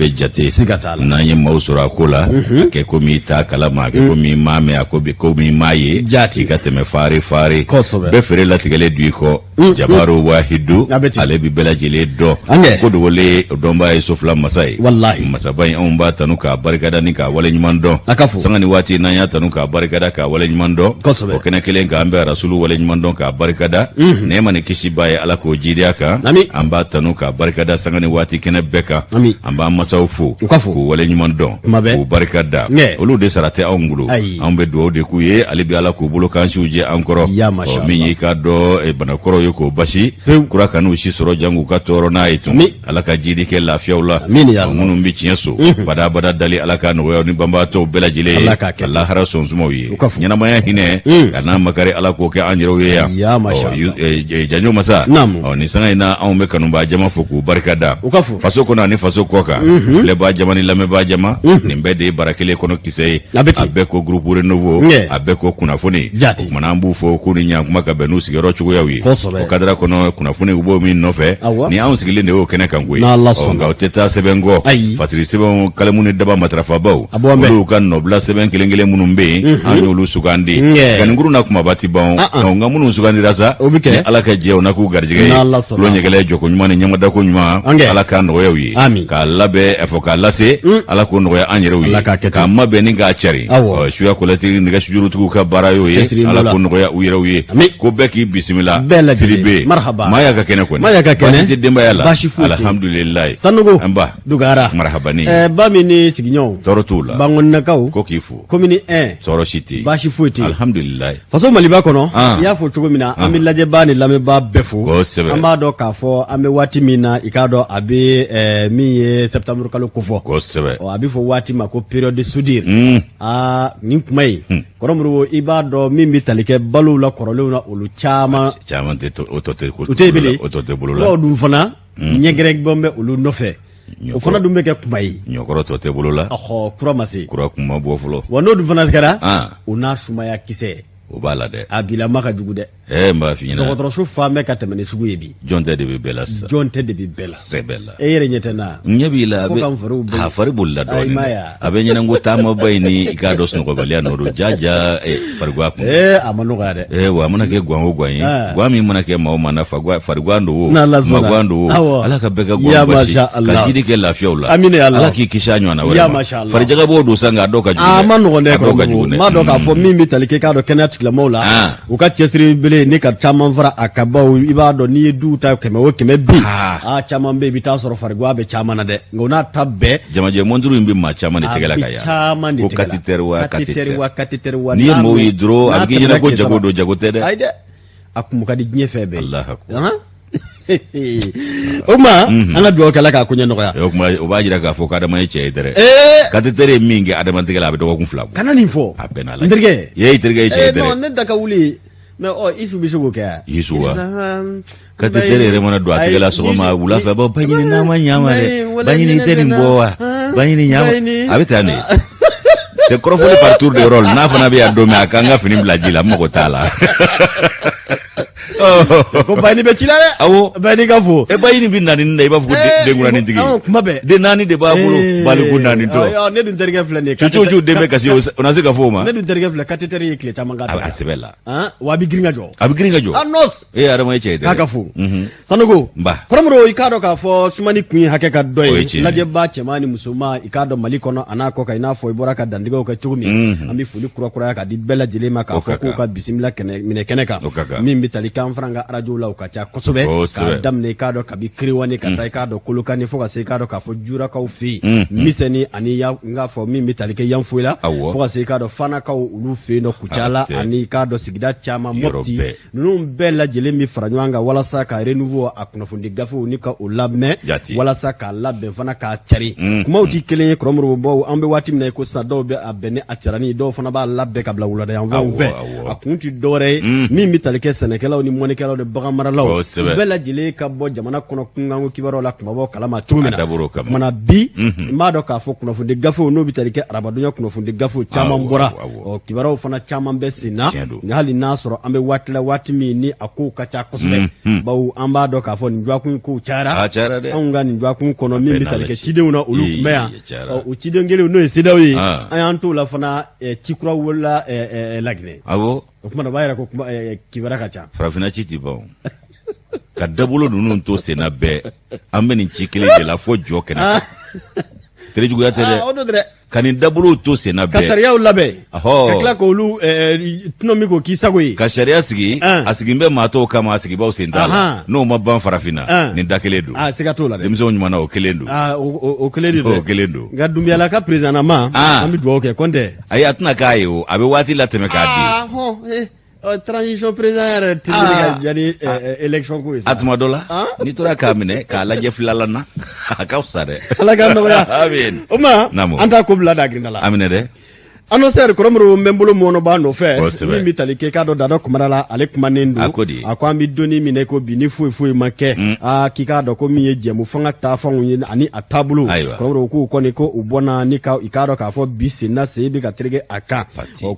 be jate n'an ye maaw sɔrɔ a ko la a kɛ komi ta kalama a kɛ komi maa mɛ a ko komi maa ye i ka tɛmɛ faari bɛɛ feere latigɛlen du i kɔ Jabaru Wahidu ale bi bɛɛ lajɛlen dɔn ko dogolen dɔnbaa ye Sofula masa ye masaba in anw b'a tanu k'a barikada ni k'a wale ɲuman dɔn sanga ni waati n'an y'a tanu k'a barikada k'a wale ɲuman dɔn o kɛnɛ kelen kan an bɛ Rasulu wale ɲuman dɔn k'a barikada nɛɛma ni kisi b'a ye Ala k'o jidiya kan an b'a tanu k'a barikada sanga ni waati kɛnɛ bɛɛ kan an b'an masaw fo k'u wale ɲuman dɔn k'u barikada olu de sara tɛ anw bolo anw bɛ dugawu de k'u ye ale bɛ Ala k'u bolo kansiw jɛ an kɔrɔ min ye k'a dɔn banakɔrɔ ye k'o basi kura kan'u si sɔrɔ jangu ka tɔɔrɔ n'a ye tun Ala ka jidi kɛ lafiyaw la minnu bɛ tiɲɛ so badabada dali Ala ka nɔgɔya ni banbaatɔw bɛɛ lajɛlen ye ka lahara sɔnsumaw ye ɲɛnamaya hinɛ ka n'a makari Ala k'o kɛ an yɛrɛw ye yan janjo masa nin sanga in na anw bɛ kanubaa jama fo k'u barikada faso kɔnɔ ani faso kɔ kan filɛbaa jama ni lamɛnbaa jama nin bɛɛ de ye bara kelen kɔnɔ kisɛ ye a bɛɛ ko groupe renouveau a bɛɛ ko kunnafoni o kumana an b'u fɔ ko ni ɲakuma ka bɛn n'u sigiyɔrɔ cogoyaw ye o kadira kɔnɔ kunnafoni u b'o min nɔfɛ ni anw sigilen de y'o kɛnɛ kan koyi nka o tɛ taa sɛbɛn kɔ fasiri sɛbɛnw kalamu ni daba matarafabaw olu ka nɔbila sɛbɛn kelen kelen minnu bɛ yen an y'olu sugandi ganikuru na kumaba ti ban nka minnu sugandira sa ni Ala ka jɛw na k'u garijɛgɛ ye tulo ɲɛgɛlɛ jɔko ɲuman ni ɲamadako ɲuman Ala ka nɔgɔyaw ye k'a labɛn fɔ k'a lase Ala k'o nɔgɔya an yɛrɛw ye k'a mabɛn ni k'a cari suya kolɛtiri nɛgɛsujurutigiw ka baara y'o ye Ala k'o nɔgɔya u yɛrɛw ye ko bɛɛ k'i bisimila Siribe maa y'a ka kɛnɛ kɔni baasi tɛ denbaya la alhamdulilayi Sanogo Dugara marhabani ba min ni sigiɲɔgɔnw tɔɔrɔ t'u la Bangoninakaw ko k'i fo commune 1 tɔɔrɔ si tɛ baasi foyi tɛ alhamdulilayi faso Maliba kɔnɔ i y'a fɔ cogo min na an bɛ lajɛbaa ni lamɛnbaa bɛɛ fo an b'a dɔn k'a fɔ an bɛ waati min na i k'a dɔn a bɛ min ye septembre kalo kofɔ kosɛbɛ a bɛ fɔ waati ma ko période de soudure nin kuma in kɔrɔmuru i b'a dɔn min bɛ tali kɛ balow la kɔrɔlenw na olu caman tɛ o tɛ bile o tɛ bolo la dun fana ɲɛgɛrɛ bɛ olu nɔfɛ o fana dun bɛ kɛ kuma ye ɲɔkɔrɔ tɔ tɛ bolo la kura ma se kura kuma bɔ fɔlɔ wa n'o dun fana kɛra o n'a sumaya kisɛ o b'a la dɛ a bilama ka jugu dɛ n b'a f'i ɲɛna dɔgɔtɔrɔso fan bɛɛ ka tɛmɛ ni sugu ye bi jɔn tɛ de bɛ bɛɛ la sisan jɔn tɛ de bɛ bɛɛ la sɛbɛ la e yɛrɛ ɲɛ tɛ na ɲɛ b'i la a fari bolila dɔɔnin a bɛ ɲɛna ko taamaba in ni i k'a dɔn sunɔgɔbaliya nɔ don jaja fariguya kun a ma nɔgɔya dɛ wa a mana kɛ guwan o guwan ye guwan min mana kɛ maa o maa na fariguwan don o maguwan don o Ala ka bɛɛ kɛ guwan basi ka jidi kɛ lafiyaw la Ala k'i kisi a ɲɔgɔnna wɛrɛ ma farijaga b'o don san nka a dɔw ka jugu dɛ a ma nɔgɔn dɛ m'a dɔn k'a fɔ min bɛ tali kɛ k'a dɔn kɛnɛya tigilamɔgɔw la u ka cɛsiri bele ne ka caman fara a kabaw i b'a dɔn n'i ye du ta 100 o 100 bi caman bɛ i bɛ taa sɔrɔ fariguya bɛ caman na dɛ nka o n'a ta bɛɛ jamajɛ monturu in bɛ maa caman de tɛgɛ la ka yan ko katitɛri wa n'i ye mɔgɔw ye dɔrɔn a bɛ k'i ɲɛna ko jago don jago tɛ dɛ ayi dɛ a kun ka di diɲɛ fɛn bɛɛ o ma an ka dugawu kɛla k'a ko ɲɛ nɔgɔya o b'a jira k'a fɔ k'adama ye cɛ ye dɛrɛ katitɛri ye min kɛ adama tigɛ la a bɛ dɔgɔkun 2 bɔ kana nin fɔ a bɛɛ n'a la n terikɛ i terikɛ ye cɛ ye dɛrɛ ne da ka wuli mais Isu bɛ se k'o kɛ Isu wa katitɛri yɛrɛ mana don a tigɛ la sɔgɔma wula fɛ ba ɲini n'a ma ɲa ma dɛ ba ɲini tɛ nin bɔ wa ba ɲini ɲa ma a bɛ taa ne c'est kɔrɔfɔli par tour de rôle n'a fana bɛ yan don min a k'an ka fini bila ji la mɔgɔ t'a la ko bayini bɛ ci la dɛ awɔ bayini ka fo bayini bɛ naani na i b'a fɔ ko denkuranin tigi kuma bɛɛ den naani de b'a bolo baliku naani tɔ ne dun terikɛ filɛ nin ye cucu den bɛ kasi o na se ka fɔ o ma ne dun terikɛ filɛ katitɛri ye tile caman k'a a sɛbɛ la wa a bɛ girin ka jɔ a bɛ girin ka jɔ a nɔs adama ye cɛ ye dɛ k'a ka fo Sanogo kɔrɔmɔrɔ i k'a dɔn k'a fɔ sumani kun ye hakɛ ka dɔ ye lajɛba cɛman ni musoman i k'a dɔn Mali kɔnɔ a n'a kɔ kan i n'a fɔ i bɔra ka dantigɛw kɛ cogo min an bɛ foli kurakuraya k'a di bɛɛ lajɛlen ma k'a fɔ k'u ka bisimila minɛ kɛnɛ kan min bɛ tali kan fana ka radio la u ka ca kosɛbɛ k'a daminɛ i k'a dɔn kabi Kiriwani ka taa i k'a dɔn Kolokani fo ka se i k'a dɔn k'a fɔ Jurakaw fɛ yen Misɛni ani n k'a fɔ min bɛ tali kɛ Yanfoyi la fo ka se i k'a dɔn Fanakaw olu fɛ yen nɔ Kucala ani i k'a dɔn sigida caman Mopti ninnu bɛɛ lajɛlen bɛ fara ɲɔgɔn kan walasa ka renouveau a kunnafoni gafew ni ka o labɛn walasa k'a labɛn fana k'a cari kumaw tɛ kelen ye kɔrɔmɔrɔ baw an bɛ waati min na ko sisan dɔw bɛ a bɛn ni a carani dɔw fana b'a labɛn ka bila wulada yan fanw fɛ a kun tɛ dɔwɛrɛ ye min bɛ tali kɛ sɛnɛkɛlaw ni mɔnikɛlaw ni baganmaralaw bɛɛ lajɛlen ka bɔ jamana kɔnɔ kunkanko kibaruyaw la kuma bɔ kalama cogo min na kumana bi n b'a dɔn k'a fɔ kunnafoni gafew n'o bɛ tali kɛ arabadonya kunnafoni gafew caman bɔra kibaruyaw fana caman bɛ sen na nka hali n'a sɔrɔ an bɛ waati la waati min ni a kow ka ca kosɛbɛ bawo an b'a dɔn k'a fɔ nin jɔakun kow cayara anw ka nin jɔakun kɔnɔ min bɛ tali kɛ cidenw na olu tun bɛ yan o ciden kelenw n'o ye CEDEAO ye an y'an t'o la fana ci kura wolola Laginɛ o kuma na b'a yɛrɛ ko kibaruya ka ca farafinna ci ti ban ka dabolo ninnu to senna bɛɛ an bɛ nin ci kelen de la fo jɔ kɛnɛ tere juguya tɛ dɛ ka nin dabolo to senna bɛɛ ka sariyaw labɛn ka tila k'olu tɔnɔ min k'o k'i sago ye ka sariya sigi a sigi bɛ maa tɔw kama a sigibaw sen t'a la n'o ma ban farafinna nin da kelen don siga t'o la dɛ denmisɛnw ɲuman na o kelen don o kelen de don o kelen don nka Dunbiyala ka président ma an bɛ dugawu kɛ Kɔnte ayi a tɛna k'a ye o a bɛ waati latɛmɛ k'a di transition président yɛrɛ tɛ se ka yani élection ko ye a tuma dɔ la n'i tora k'a minɛ k'a lajɛ filala na a ka fisa dɛ Ala ka nɔgɔya amin o ma an t'a ko bila da girinda la aminɛ dɛ annonceur Kɔrɔmuru n bɛ n bolo mɔnɔ b'a nɔfɛ min bɛ tali kɛ k'a dɔn Dado Kamara la ale kumanen don a ko an bɛ donni minɛ ko bi ni foyi ma kɛ k'i k'a dɔn ko min ye jɛmu fanga taafanw ye ani a taabolo Kɔrɔmuru k'u kɔni ko u bɔnna ni i k'a dɔn k'a fɔ bi sen na sen bɛ ka tereke a kan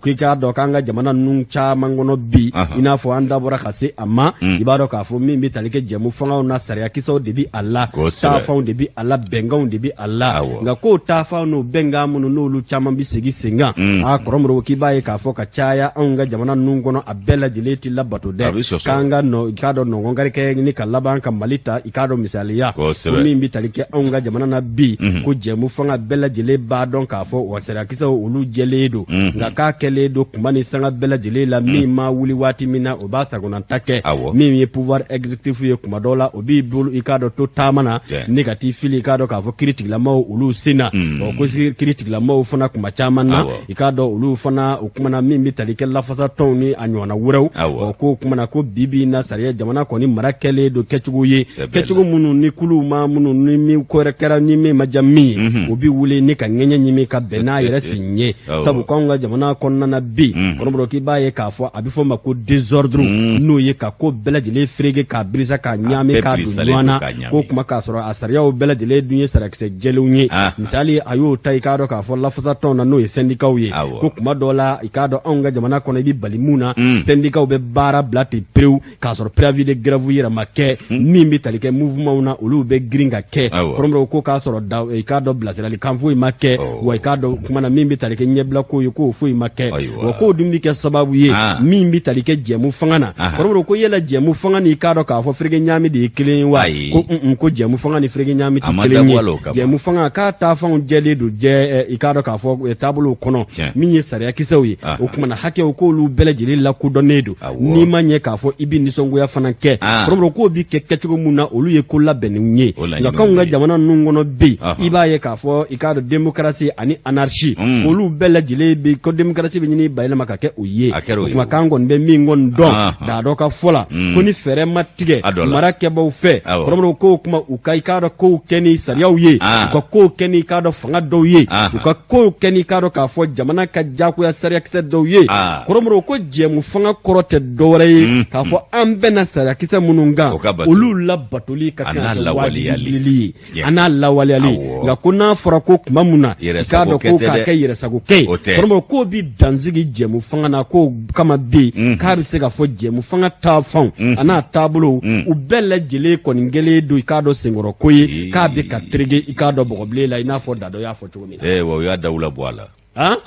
k'i k'a dɔn k'an ka jamana ninnu caman kɔnɔ bi i n'a fɔ an dabɔra ka se a ma i b'a dɔn k'a fɔ min bɛ tali kɛ jɛmu fangaw na sariyakisɛw de bɛ a la taafanw de bɛ a la bɛnkanw de bɛ a la nka k'o taafanw n'o bɛnkan minnu n'olu caman bɛ segi sen kan Kɔrɔmuru k'i b'a ye k'a fɔ ka caya anw ka jamana ninnu kɔnɔ a bɛɛ lajɛlen tɛ labato dɛ k'an ka i k'a dɔn nɔngɔngarikɛ ɲini ka laban ka Mali ta i k'a dɔn misaliya ko min bɛ tali kɛ anw ka jamana na bi ko jɛmu fanga bɛɛ lajɛlen b'a dɔn k'a fɔ wa sariyakisɛw olu jɛlen don nka k'a kɛlen don kuma ni sanga bɛɛ lajɛlen la min ma wuli waati min na o b'a sagonata kɛ min ye pouvoir exécutif ye kuma dɔw la o b'i bolo i k'a dɔn to taama na ne ka t'i fili i k'a dɔn k'a fɔ kiiritigilamaw olu sen na ko kiiritigilamaw fana kuma caman na i k'a dɔn olu fana o kumana min bɛ tali kɛ lafasa tɔnw ni a ɲɔgɔnna wɛrɛw ko kumana ko bibi na sariya jamana kɔni mara kɛlen don kɛcogo ye kɛcogo minnu ni kulu ma minnu ni min ko wɛrɛ kɛra ni min ma ja min ye o bi wuli ni ka ŋɛɲɛ ɲimi ka bɛn n'a yɛrɛ sen ye sabu k'anw ka jamana kɔnɔna na bi Kɔrɔmuru k'i b'a ye k'a fɔ a bɛ fɔ ma ko désordre n'o ye ka ko bɛɛ lajɛlen ferege k'a birisa k'a ɲaami k'a don ɲɔgɔn na ko kuma k'a sɔrɔ a sariyaw bɛɛ lajɛlen dun ye sarakisɛ jɛlenw ye misali a y'o ta i k'a dɔn k'a fɔ lafasa tɔnw na n'o ye syndicat ye ko kuma dɔ la i k'a dɔn anw ka jamana kɔnɔ i bɛ bali mun na syndicat bɛ baara bila ten pewu k'a sɔrɔ préavis de grève yɛrɛ ma kɛ min bɛ tali kɛ mouvement na olu bɛ girin ka kɛ Kɔrɔmuru ko k'a sɔrɔ i k'a dɔn bilasiralikan foyi ma kɛ wa i k'a dɔn kuma na min bɛ tali kɛ ɲɛbila ko ye k'o foyi ma kɛ wa k'o dun bɛ kɛ sababu ye min bɛ tali kɛ jɛmu fanga na Kɔrɔmuru ko yala jɛmu fanga ni i k'a dɔn k'a fɔ ferege ɲaami de ye kelen ye wa ko jɛmu fanga ni ferege ɲaami tɛ kelen ye jɛmu fanga k'a taafanw jɛlen don i k'a dɔn k'a fɔ taabolow kɔnɔ min ye sariyakisɛw ye o kumana hakɛw k'olu bɛɛ lajɛlen lakodɔnnen don n'i ma ɲɛ k'a fɔ i bɛ nisɔngoya fana kɛ Kɔrɔmuru k'o bi kɛ kɛcogo mun na olu ye ko labɛnnenw ye nka k'anw ka jamana ninnu kɔnɔ bi i b'a ye k'a fɔ i k'a dɔn démocratie ani anarchie olu bɛɛ lajɛlen bi ko démocratie bɛ ɲini bayɛlɛma ka kɛ o ye o kuma k'an kɔni bɛ min kɔni dɔn Dado ka fɔ la ko ni fɛɛrɛ ma tigɛ mara kɛbaaw fɛ Kɔrɔmuru k'o kuma u ka i k'a dɔn kow kɛ ni sariyaw ye u ka kow kɛ ni i k'a dɔn fanga dɔw ye u ka kow kɛ ni i k'a dɔn k'a fɔ jamana ka diyagoya sariyakisɛ dɔw ye Kɔrɔmuru ko jɛmu fanga kɔrɔ tɛ dɔwɛrɛ ye k'a fɔ an bɛna sariyakisɛ minnu kan olu labatoli ka kɛ wajibili ye an n'a lawaleyali nka ko n'a fɔra ko kuma mun na i k'a dɔn ko k'a kɛ yɛrɛsagokɛ ye Kɔrɔmuru k'o bi dansigi jɛmu fanga na k'o kama bi k'a bɛ se ka fɔ jɛmu fanga taafanw a n'a taabolo u bɛɛ lajɛlen kɔni kɛlen don i k'a dɔn senkɔrɔ ko ye k'a bɛ ka terege i k'a dɔn bɔgɔbilen la i n'a fɔ Dado y'a fɔ cogo min na wa o y'a dawula bɔ a la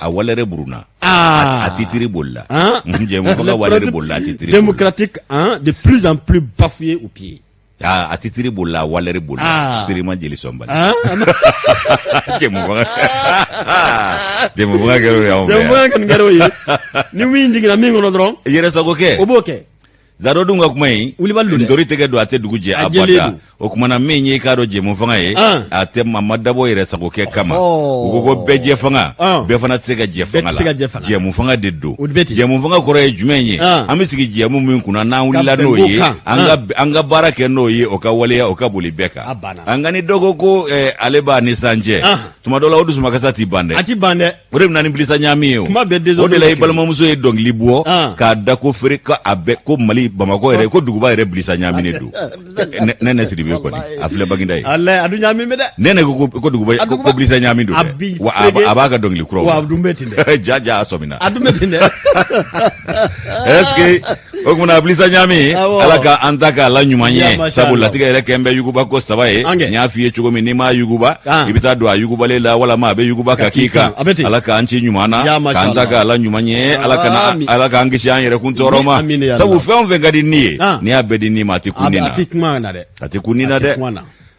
a walɛrɛ buruna a titiri bolila jɛmu fanga walɛrɛ bolila a titiri démocratique de plus en plus bafoué au pied a titiri bolila a walɛrɛ bolila Sirima Jeli Sɔnbali jɛmu fanga kɛra o y'anw fɛ yan jɛmu fanga kɔni kɛra o ye ni min jiginna min kɔnɔ dɔrɔn yɛrɛsagokɛ o b'o kɛ Dado dun ka kuma in ntori tɛgɛ don a tɛ dugu jɛ a bada o kumana min ye i k'a dɔn jɛmu fanga ye a tɛ ma dabɔ yɛrɛsagokɛ kama u ko ko bɛɛ jɛ fanga bɛɛ fana tɛ se ka jɛ fanga la jɛmu fanga de don jɛmu fanga kɔrɔ ye jumɛn ye an bɛ sigi jɛmu min kunna n'an wulila n'o ye an ka baara kɛ n'o ye o ka waleya o ka boli bɛɛ kan an ka ni dɔ ko ale b'a nisɔndiya tuma dɔ la o dusumakasa t'i ban dɛ a t'i ban dɛ o de bɛ na ni bilisa ɲaami ye o de la i balimamuso ye dɔnkili bɔ k'a da ko feere ko a bɛɛ ko Mali hali Bamako yɛrɛ ko duguba yɛrɛ bilisa ɲamine do nɛnɛ Sidibe kɔni a filɛ Baginda ye Allah adu ɲamine dɛ nɛnɛ ko duguba ko bilisa ɲami do wa a b'a ka dɔnkili kuraw wa dum beti dɛ ja sɔmina adu beti dɛ est-ce que o kumana bilisa ɲami Ala ka an ta k'a la ɲuman ye sabu latigɛ yɛrɛ kɛn bɛ yuguba ko 3 ye n y'a f'i ye cogo min n'i ma yuguba i bɛ taa don a yugubalen la walama a bɛ yuguba ka k'i kan Ala k'an ci ɲuman na k'an ta k'a la ɲuman ye Ala k'an kisi an yɛrɛ kun tɔɔrɔ ma sabu fɛn o fɛn ka di ni ye n'i y'a bɛɛ di ni ma a tɛ kun ni na a tɛ kun ni na dɛ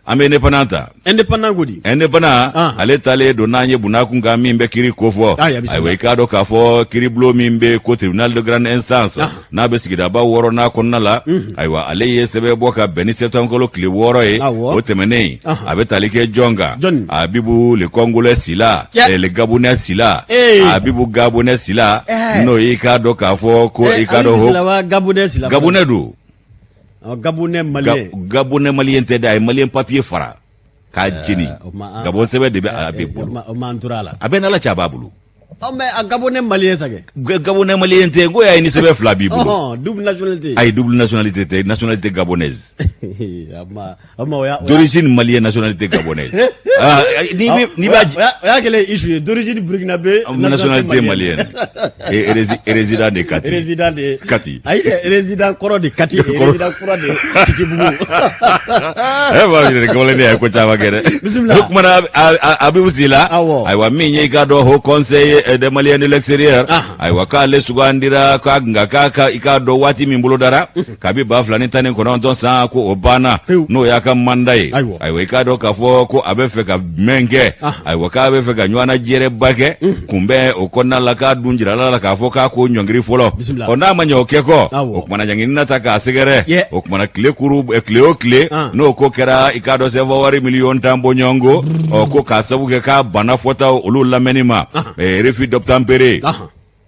an bɛ indépendant ta indépendant godi indépendant ale talen don n'an ye Bunakun kan min bɛ kiiri ko fɔ ayiwa i k'a dɔn k'a fɔ kiiribulon min bɛ ko tribunal de grande instance n'a bɛ sigidaba 6nan kɔnɔna la ayiwa ale ye sɛbɛn bɔ ka bɛn ni septembre kalo tile 6 ye o tɛmɛnen a bɛ tali kɛ jɔn kan Abibu le Congolais Sila le Gabonais Sila Abibu Gabonais Sila n'o ye i k'a dɔn k'a fɔ ko i k'a dɔn Gabonais do Gabonais malien tɛ dɛ a ye malien papier fara k'a jeni Gabon sɛbɛn de bɛ a bɛ bolo a bɛ n'Ala cɛ a b'a bolo mais a Gabonais malien sakɛ Gabonais malien tɛ ko y'a ye ni sɛbɛn 2 b'i bolo double nationalité ayi double nationalité tɛ nationalité gabonaise d'origine malien nationalité gabonaise ni b'a o y'a kɛlen issue ye d'origine burkinabé nationalité malienne et résident de Kati ayi résident kɔrɔ de Kati résident kura de Kitibugu b'a jira ko ne ko caman kɛ dɛ bismillah o kumana Abibu Sila ayiwa min ye i ka dɔn Haut Conseil des Maliens de l'extérieur ayiwa k'ale sugandira ka nka k'a i k'a dɔn waati min bolo dara kabi 2019 san ko o banna n'o y'a ka mandat ye ayiwa i k'a dɔn k'a fɔ ko a bɛ fɛ ka mɛn kɛ ayiwa k'a bɛ fɛ ka ɲɔgɔnna jɛrɛba kɛ kunbɛn o kɔnɔna la k'a dun jirala la k'a fɔ k'a ko ɲɔngiri fɔlɔ ɔ n'a ma ɲɛ o kɛ kɔ o kumana ɲangini na ta k'a sɛgɛrɛ o kumana tile o tile n'o ko kɛra i k'a dɔn CFA miliyɔn 10 bɔ ɲɔgɔn ko ko k'a sabu kɛ k'a banna fɔtaw olu lamɛnni ma refi d'obtempérer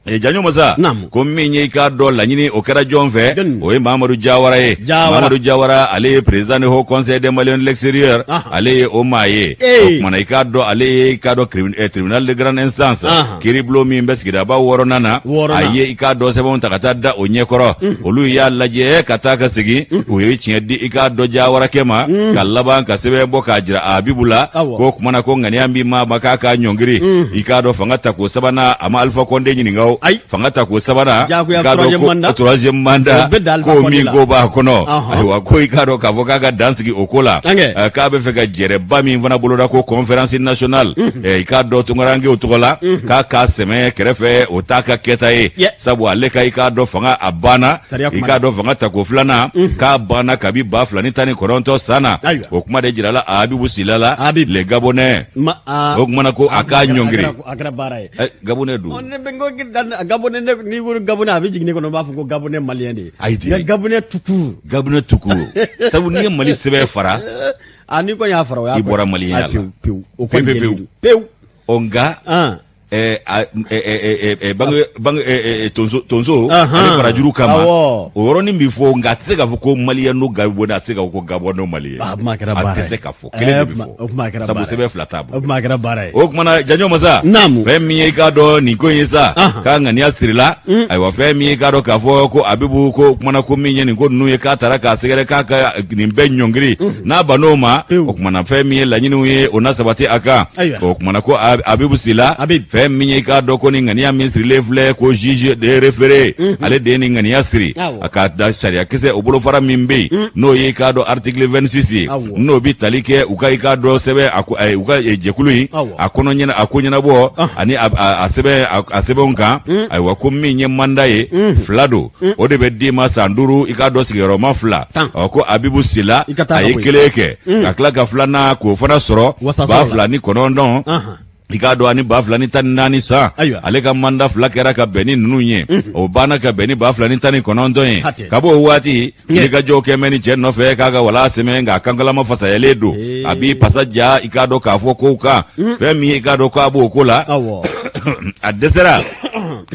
Janyo Masa ko min ye i k'a dɔn laɲini o kɛra jɔn fɛ o ye Mamadou Diawara ye Mamadou Diawara ale ye président du Haut Conseil des Maliens de l'extérieur ale ye o maa ye o kumana i k'a dɔn ale ye i k'a dɔn tribunal de grande instance kiiribulon min bɛ sigidaba 6nan na a ye i k'a dɔn sɛbɛnw ta ka taa da o ɲɛkɔrɔ olu y'a lajɛ ka taa ka segin o ye tiɲɛ di i k'a dɔn Diawara kɛ ma ka laban ka sɛbɛn bɔ k'a jira Abibu la ko kumana ko ŋaniya min ma k'a k'a ɲɔngiri i k'a dɔn fanga ta ko 3nan a ma Alpha Condé ɲininka fanga ta ko 3nan k'a dɔn ko 3e mandat ko min ko b'a kɔnɔ ayiwa ko i k'a dɔn k'a fɔ k'a ka dan sigi o ko la k'a bɛ fɛ ka jɛrɛba min fana boloda ko conférence nationale i k'a dɔn Tunkaranke o tɔgɔ la k'a sɛmɛ kɛrɛfɛ o t'a ka kɛta ye sabu ale ka i k'a dɔn fanga a banna i k'a dɔn fanga ta ko 2nan k'a banna kabi 2019 san na o kuma de jirala Abibu Sila la les Gabonais o kumana ko a k'a ɲɔngiri Gabonais do Gabonais ni wuri Gabonais a bɛ jigin ne kɔnɔ b'a fɔ ko Gabonais malien de ye Gabonais tukuru sabu n'i ye Mali sɛbɛn fara n'i ko y'a fara o y'a i bɔra maliyenya la pewu nka tonso ale barajuru kama o yɔrɔnin bi fɔ nka a tɛ se k'a fɔ ko maliyɛn n'o Gabonais a tɛ se k'a fɔ ko Gabonais maliyɛn a tɛ se k'a fɔ kelen de bɛ fɔ sabu sɛbɛn 2 t'a bolo o kumana Janyo Masa fɛn min ye i k'a dɔn nin ko in ye sa k'a ŋaniya sirila ayiwa fɛn min ye i k'a dɔn k'a fɔ ko Abibu ko kumana ko min ye nin ko ninnu ye k'a taara k'a sɛgɛrɛ k'a ka nin bɛɛ ɲɔngiri n'a bann'o ma o kumana fɛn min ye laɲiniw ye o na sabati a kan o kumana ko Abibu Sila fɛn min ye i k'a dɔn ko ni ŋaniya min sirilen filɛ ko juge de référé ale de ye nin ŋaniya siri a ka da sariya kisɛ o bolofara min bɛ yen n'o ye i k'a dɔn article 26 ye n'o bi tali kɛ u ka i k'a dɔn sɛbɛn u ka jɛkulu in a ko ɲɛnabɔ ani a sɛbɛnw kan ayiwa ko min ye mandat ye 2 don o de bɛ d'i ma san 5 i k'a dɔn sigiyɔrɔma 2 ko Abibu Sila a ye 1 kɛ ka tila ka 2nan k'o fana sɔrɔ 2019 i k'a dɔn ani 2014 san ale ka mandat 2 kɛra ka bɛn ni ninnu ye o banna ka bɛn ni 2019 ye ka bɔ o waati wulikajɔw kɛ mɛn ni cɛ nɔfɛ k'a ka wala sɛmɛ nka kankalama fasayalen don a b'i pasa ja i k'a dɔn k'a fɔ kow kan fɛn min ye i k'a dɔn k'a b'o ko la a dɛsɛra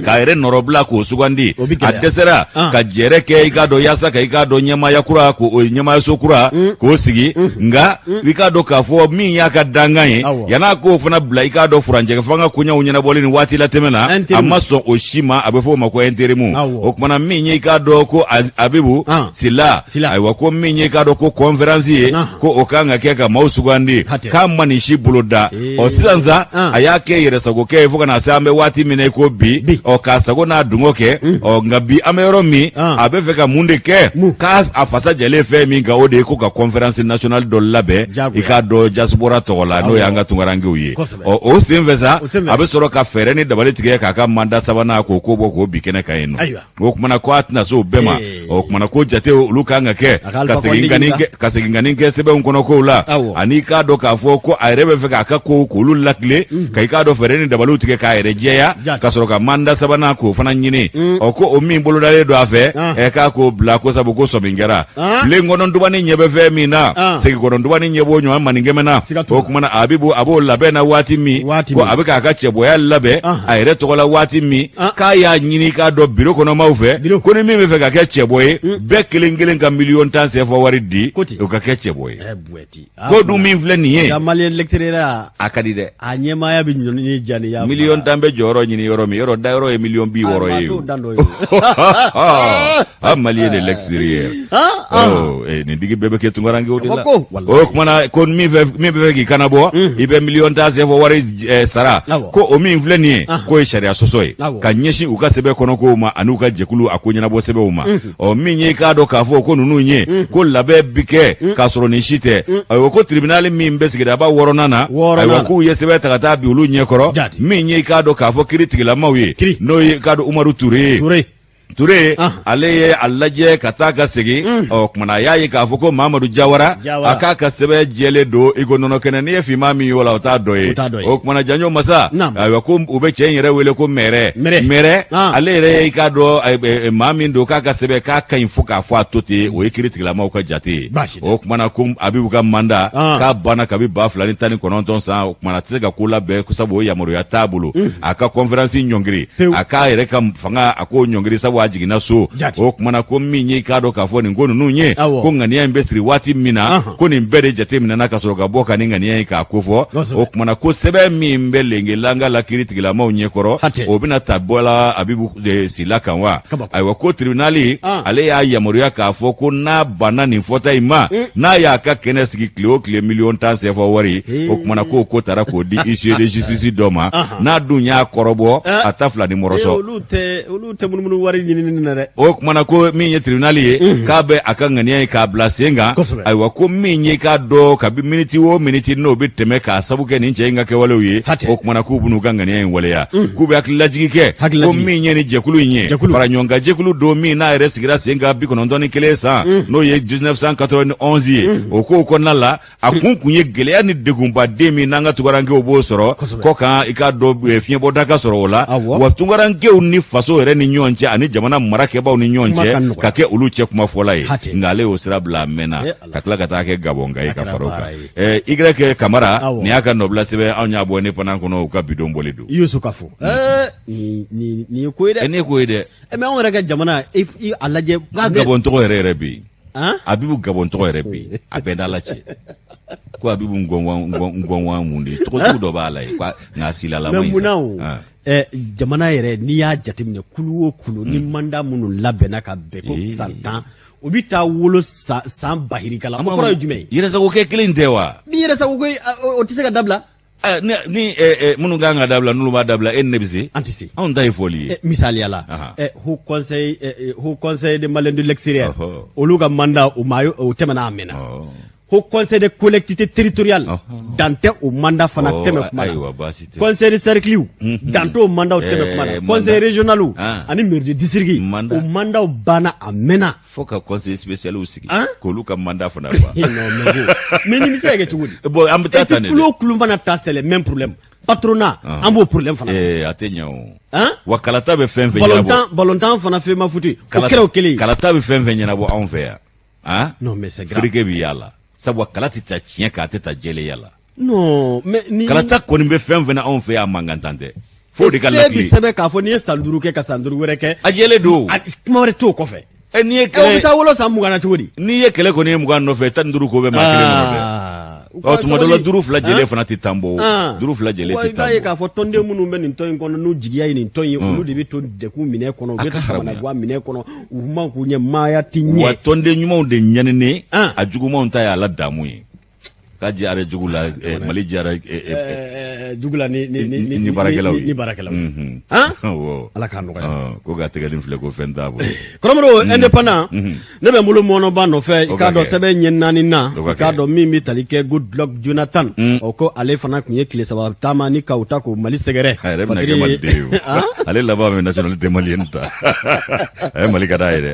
k'a yɛrɛ nɔrɔbila k'o sugandi a dɛsɛra ka jɛrɛ kɛ i k'a dɔn yaasa ka i k'a dɔn ɲɛmaya kura ɲɛmayaso kura k'o sigi nga i k'a dɔn k'a fɔ min y'a ka dangan ye yan'a k'o fana bila i k'a dɔn furancɛkɛ fanga koɲɛw ɲɛnabɔli ni waati la tɛmɛ na a ma sɔn o si ma a bɛ fɔ o ma ko interimu o kumana min ye i k'a dɔn ko Abibu Sila ayiwa ko min ye i k'a dɔn ko conférence ye ko o kan ka kɛ ka maaw sugandi k'a ma nin si bolo da sisan sa a y'a kɛ yɛrɛsagokɛ ye fo ka na se an bɛ waati min na ko bi k'a sago n'a dungo kɛ nka bi an bɛ yɔrɔ min a bɛ fɛ ka mun de kɛ k'a a fasa jɛlen fɛn min kan o de ye ko ka conférence nationale dɔ labɛn i k'a dɔn diaspora tɔgɔ la n'o y'an ka tunkarankew ye o sen fɛ sa a bɛ sɔrɔ ka fɛɛrɛ ni dabali tigɛ k'a ka mandat sabanan k'o ko bɔ k'o bi kɛnɛ kan yen nɔ o kumana ko a tɛna se o bɛɛ ma o kumana ko jate olu kan ka kɛ ka segin ka nin kɛ sɛbɛnw kɔnɔ kow la ani k'a dɔn k'a fɔ ko a yɛrɛ bɛ fɛ k'a ka kow k'olu lakile ka i k'a dɔn fɛɛrɛ ni dabaliw tigɛ k'a yɛrɛ jɛya ka sɔrɔ ka mandat sabanan k'o fana ɲini ko o min bolodalen don a fɛ k'a k'o bila ko sabu ko sɔmin kɛra tile kɔnɔntubani ɲɛ bɛ fɛn min na segin kɔnɔntubani ɲɛ b'o ɲɔgɔn maninkɛmɛ na o kumana a b'o labɛn na waati min ko a bɛ k'a ka cɛbɔya labɛn a yɛrɛ tɔgɔ la waati min k'a y'a ɲini k'a dɔn biro kɔnɔmaw fɛ ko ni min bɛ fɛ ka kɛ cɛbɔ ye bɛɛ kelen kelen ka miliyɔn 10 CFA wari di o ka kɛ cɛbɔ ye ko dun min filɛ nin ye a ka di dɛ a ɲɛmaya bɛ ɲɔni jani ya miliyɔn 10 bɛ jɔyɔrɔ ɲini yɔrɔ min yɔrɔ da yɔrɔ ye miliyɔn 60 ye a Malien de l'extérieur nin digi bɛɛ bɛ kɛ tunkarankew de la o kumana ko min bɛ fɛ k'i kana bɔ i bɛ miliyɔn 10 CFA wari sara ko o min filɛ nin ye k'o ye sariya sɔsɔ ye ka ɲɛsin u ka sɛbɛn kɔnɔ kow ma ani u ka jɛkulu a ko ɲɛnabɔ sɛbɛnw ma min ye k'a dɔn k'a fɔ ko ninnu ye ko labɛn bi kɛ k'a sɔrɔ nin si tɛ ayiwa ko tribunal min bɛ sigidaba 6nan na ayiwa k'u ye sɛbɛn ta ka taa bi olu ɲɛkɔrɔ min ye k'a dɔn k'a fɔ kiiri tigilamaw ye n'o ye k'a dɔn Umaru Ture ale ye a lajɛ ka taa ka segin kumana a y'a ye k'a fɔ ko Mamadu Jawara a k'a ka sɛbɛn jɛlen don i ko nɔnɔ kɛnɛ n'i ye finman min ye o la o t'a dɔ ye o kumana Janjo Masa ayiwa ko u bɛ cɛ in yɛrɛ wele ko mɛrɛ ale yɛrɛ ye k'a dɔn maa min don k'a ka sɛbɛn k'a ka ɲi fo k'a fɔ a to ten o ye kiiri tigilamaw ka jate ye o kumana ko Abibu ka mandat k'a banna kabi 2019 san o kumana a tɛ se ka ko labɛn sabu o yamaruya t'a bolo a ka conférence ɲɔngiri a k'a yɛrɛ ka fanga a k'o ɲɔngiri sabu a jiginna so o kumana ko min ye k'a dɔn k'a fɔ nin ko ninnu ye ko ŋaniya in bɛ siri waati min na ko nin bɛɛ de jate minɛna ka sɔrɔ ka bɔ ka nin ŋaniya in k'a ko fɔ o kumana ko sɛbɛn min bɛ lengelanga la kiiri tigilamaw ɲɛkɔrɔ o bɛna ta bɔla Abibu Sila kan wa ayiwa ko tribunali ale y'a yamaruya k'a fɔ ko n'a banna nin fɔta in ma n'a y'a ka kɛnɛ sigi tile o tile miliyɔn 10 CFA wari o kumana k'o ko taara k'o di huissier de justice dɔ ma n'a dun y'a kɔrɔbɔ a ta fila ni mɔrɔsɔ olu tɛ munumunu wari o kumana ko min ye tribunal ye k'a bɛ a ka ŋaniya ye k'a bila sen kan ayiwa ko min ye k'a dɔn kabi miniti o miniti n'o bɛ tɛmɛ k'a sabu kɛ nin cɛ in ka kɛwalew ye o kumana k'u b'u ka ŋaniya in waleya k'u bɛ hakililajigi kɛ ko min ye ni jɛkulu in ye fara ɲɔgɔn kan jɛkulu don min n'a yɛrɛ sigira sen kan 91 san n'o ye 1991 ye o kow kɔnɔna la a kun ye gɛlɛya ni degunbaden min n'an ka tunkarankew b'o sɔrɔ kɔ kan i k'a dɔn fiɲɛbɔda ka sɔrɔ o la wa tunkarankew ni faso yɛrɛ ni ɲɔgɔn cɛ ani jamana marakɛbaw ni ɲɔgɔn cɛ ka kɛ olu cɛ kuma fɔla ye nka ale y'o sira bila a mɛnna ka tila ka taa kɛ Gabɔnka ye ka fara o kan Y Kamara nin y'a ka nɔbila sɛbɛn anw y'a bɔ ne panna kɔnɔ u ka bidon bɔlen don Yusu ka fɔ nin ye ko ye dɛ nin ye ko ye dɛ mais anw yɛrɛ ka jamana a lajɛ Gabɔn tɔgɔ yɛrɛ bɛ yen Abibu Gabɔn tɔgɔ yɛrɛ bɛ yen a bɛɛ d'Ala cɛ ko Abibu ngɔnwan mun de tɔgɔ sugu dɔ b'a la ye nka silalama in jamana yɛrɛ n'i y'a jateminɛ kulu o kulu ni mandat minnu labɛnna ka bɛn ko san 10 o bɛ taa wolo san bahirikala o kɔrɔ ye jumɛn ye yɛrɛsagokɛ kelen tɛ wa ni yɛrɛsagokɛ o tɛ se ka dabila ni minnu kan ka dabila n'olu b'a dabila e ni ne bɛ se an tɛ se anw ta ye fɔli ye misaliyala haut conseil de Maliens de l'extérieur olu ka mandat o tɛmɛna a mɛnna Haut Conseil des collectivités territoriales dante o mandat fana tɛmɛ kuma la conseil de cercle dante o mandat tɛmɛ kuma la conseil régional ani maire de district o mandat banna a mɛnna fo ka conseil spécial sigi k'olu ka mandat fana ba mais ni bɛ se ka kɛ cogo di bon an bɛ taa tan de kulo fana ta c'est le même problème patronat an b'o problème fana a tɛ ɲɛ o wa kalata bɛ fɛn fɛn ɲɛnabɔ balontan fana fɛn ma futi o kɛra o kelen kalata bɛ fɛn fɛn ɲɛnabɔ anw fɛ yan non mais c'est grave firike bɛ yala sabu kala tɛ ta tiɲɛ k'a tɛ ta jɛlenya la non mais ni kalata kɔni bɛ fɛn fɛn anw fɛ yan mankan tan tɛ fo de ka lakili sebe k'a fɔ n'i ye san 5 kɛ ka san 5 wɛrɛ kɛ a jɛlen don kuma wɛrɛ t'o kɔfɛ n'i ye kɛlɛ bɛ taa wolo san 20 na cogo di n'i ye kɛlɛ kɔni ye 20 nɔfɛ 15 ko bɛ maa kelen nɔfɛ tuma dɔ la 5 fila jɛlen fana tɛ tan bɔ 5 fila jɛlen tɛ tan bɔ i b'a ye k'a fɔ tɔnden minnu bɛ nin tɔn in kɔnɔ n'u jigiya ye nin tɔn ye olu de bɛ to dekun minɛ kɔnɔ u bɛ to jamanagan minɛ kɔnɔ u ma k'u ɲɛ maaya ti ɲɛ wa tɔnden ɲumanw de ɲaninen a jugumanw ta y'a la damu ye ka jara jugu la Mali jara jugu la ni baarakɛlaw Ala k'a nɔgɔya ko ka tɛgɛden filɛ ko fɛn t'a bolo Kɔrɔmɔrɔ indépendant ne bɛ n bolo mɔnɔba nɔfɛ i k'a dɔn sɛbɛn ɲɛ 4 na i k'a dɔn min bɛ tali kɛ Goodluck Jonathan ko ale fana tun ye tile 3 taama ni ka u ta ko Mali sɛgɛrɛ a yɛrɛ bɛna kɛ Maliden ye ale laban bɛ nationalité malienne ta a ye Mali ka d'a ye dɛ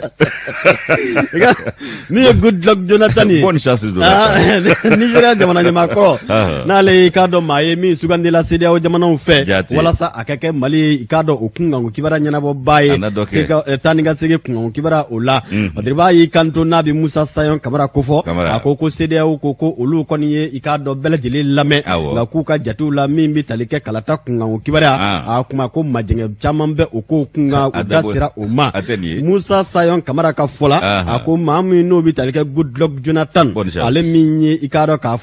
min ye Goodluck Jonathan ye bonne chance Nigeria jamana ɲamakɔrɔ n'ale i k'a dɔn maa ye min sugandila CEDEAO jamanaw fɛ walasa a ka kɛ Mali i k'a dɔn o kunkanko kibaruya ɲɛnabɔba ye taa ni ka segin kunkanko kibaruya o la Madiba y'i kanto n'a bɛ Musa Sayon Kamara kofɔ a ko CEDEAO ko olu kɔni ye i k'a dɔn bɛɛ lajɛlen lamɛn nka k'u ka jatew la min bɛ tali kɛ kalata kunkanko kibaruya a kuma ko majɛngɛ caman bɛ o ko kunkan u da sera o ma Musa Sayon Kamara ka fɔ la a ko maa min n'o bɛ tali kɛ Goodluck Jonathan ale min ye i k'a dɔn k'a fɔ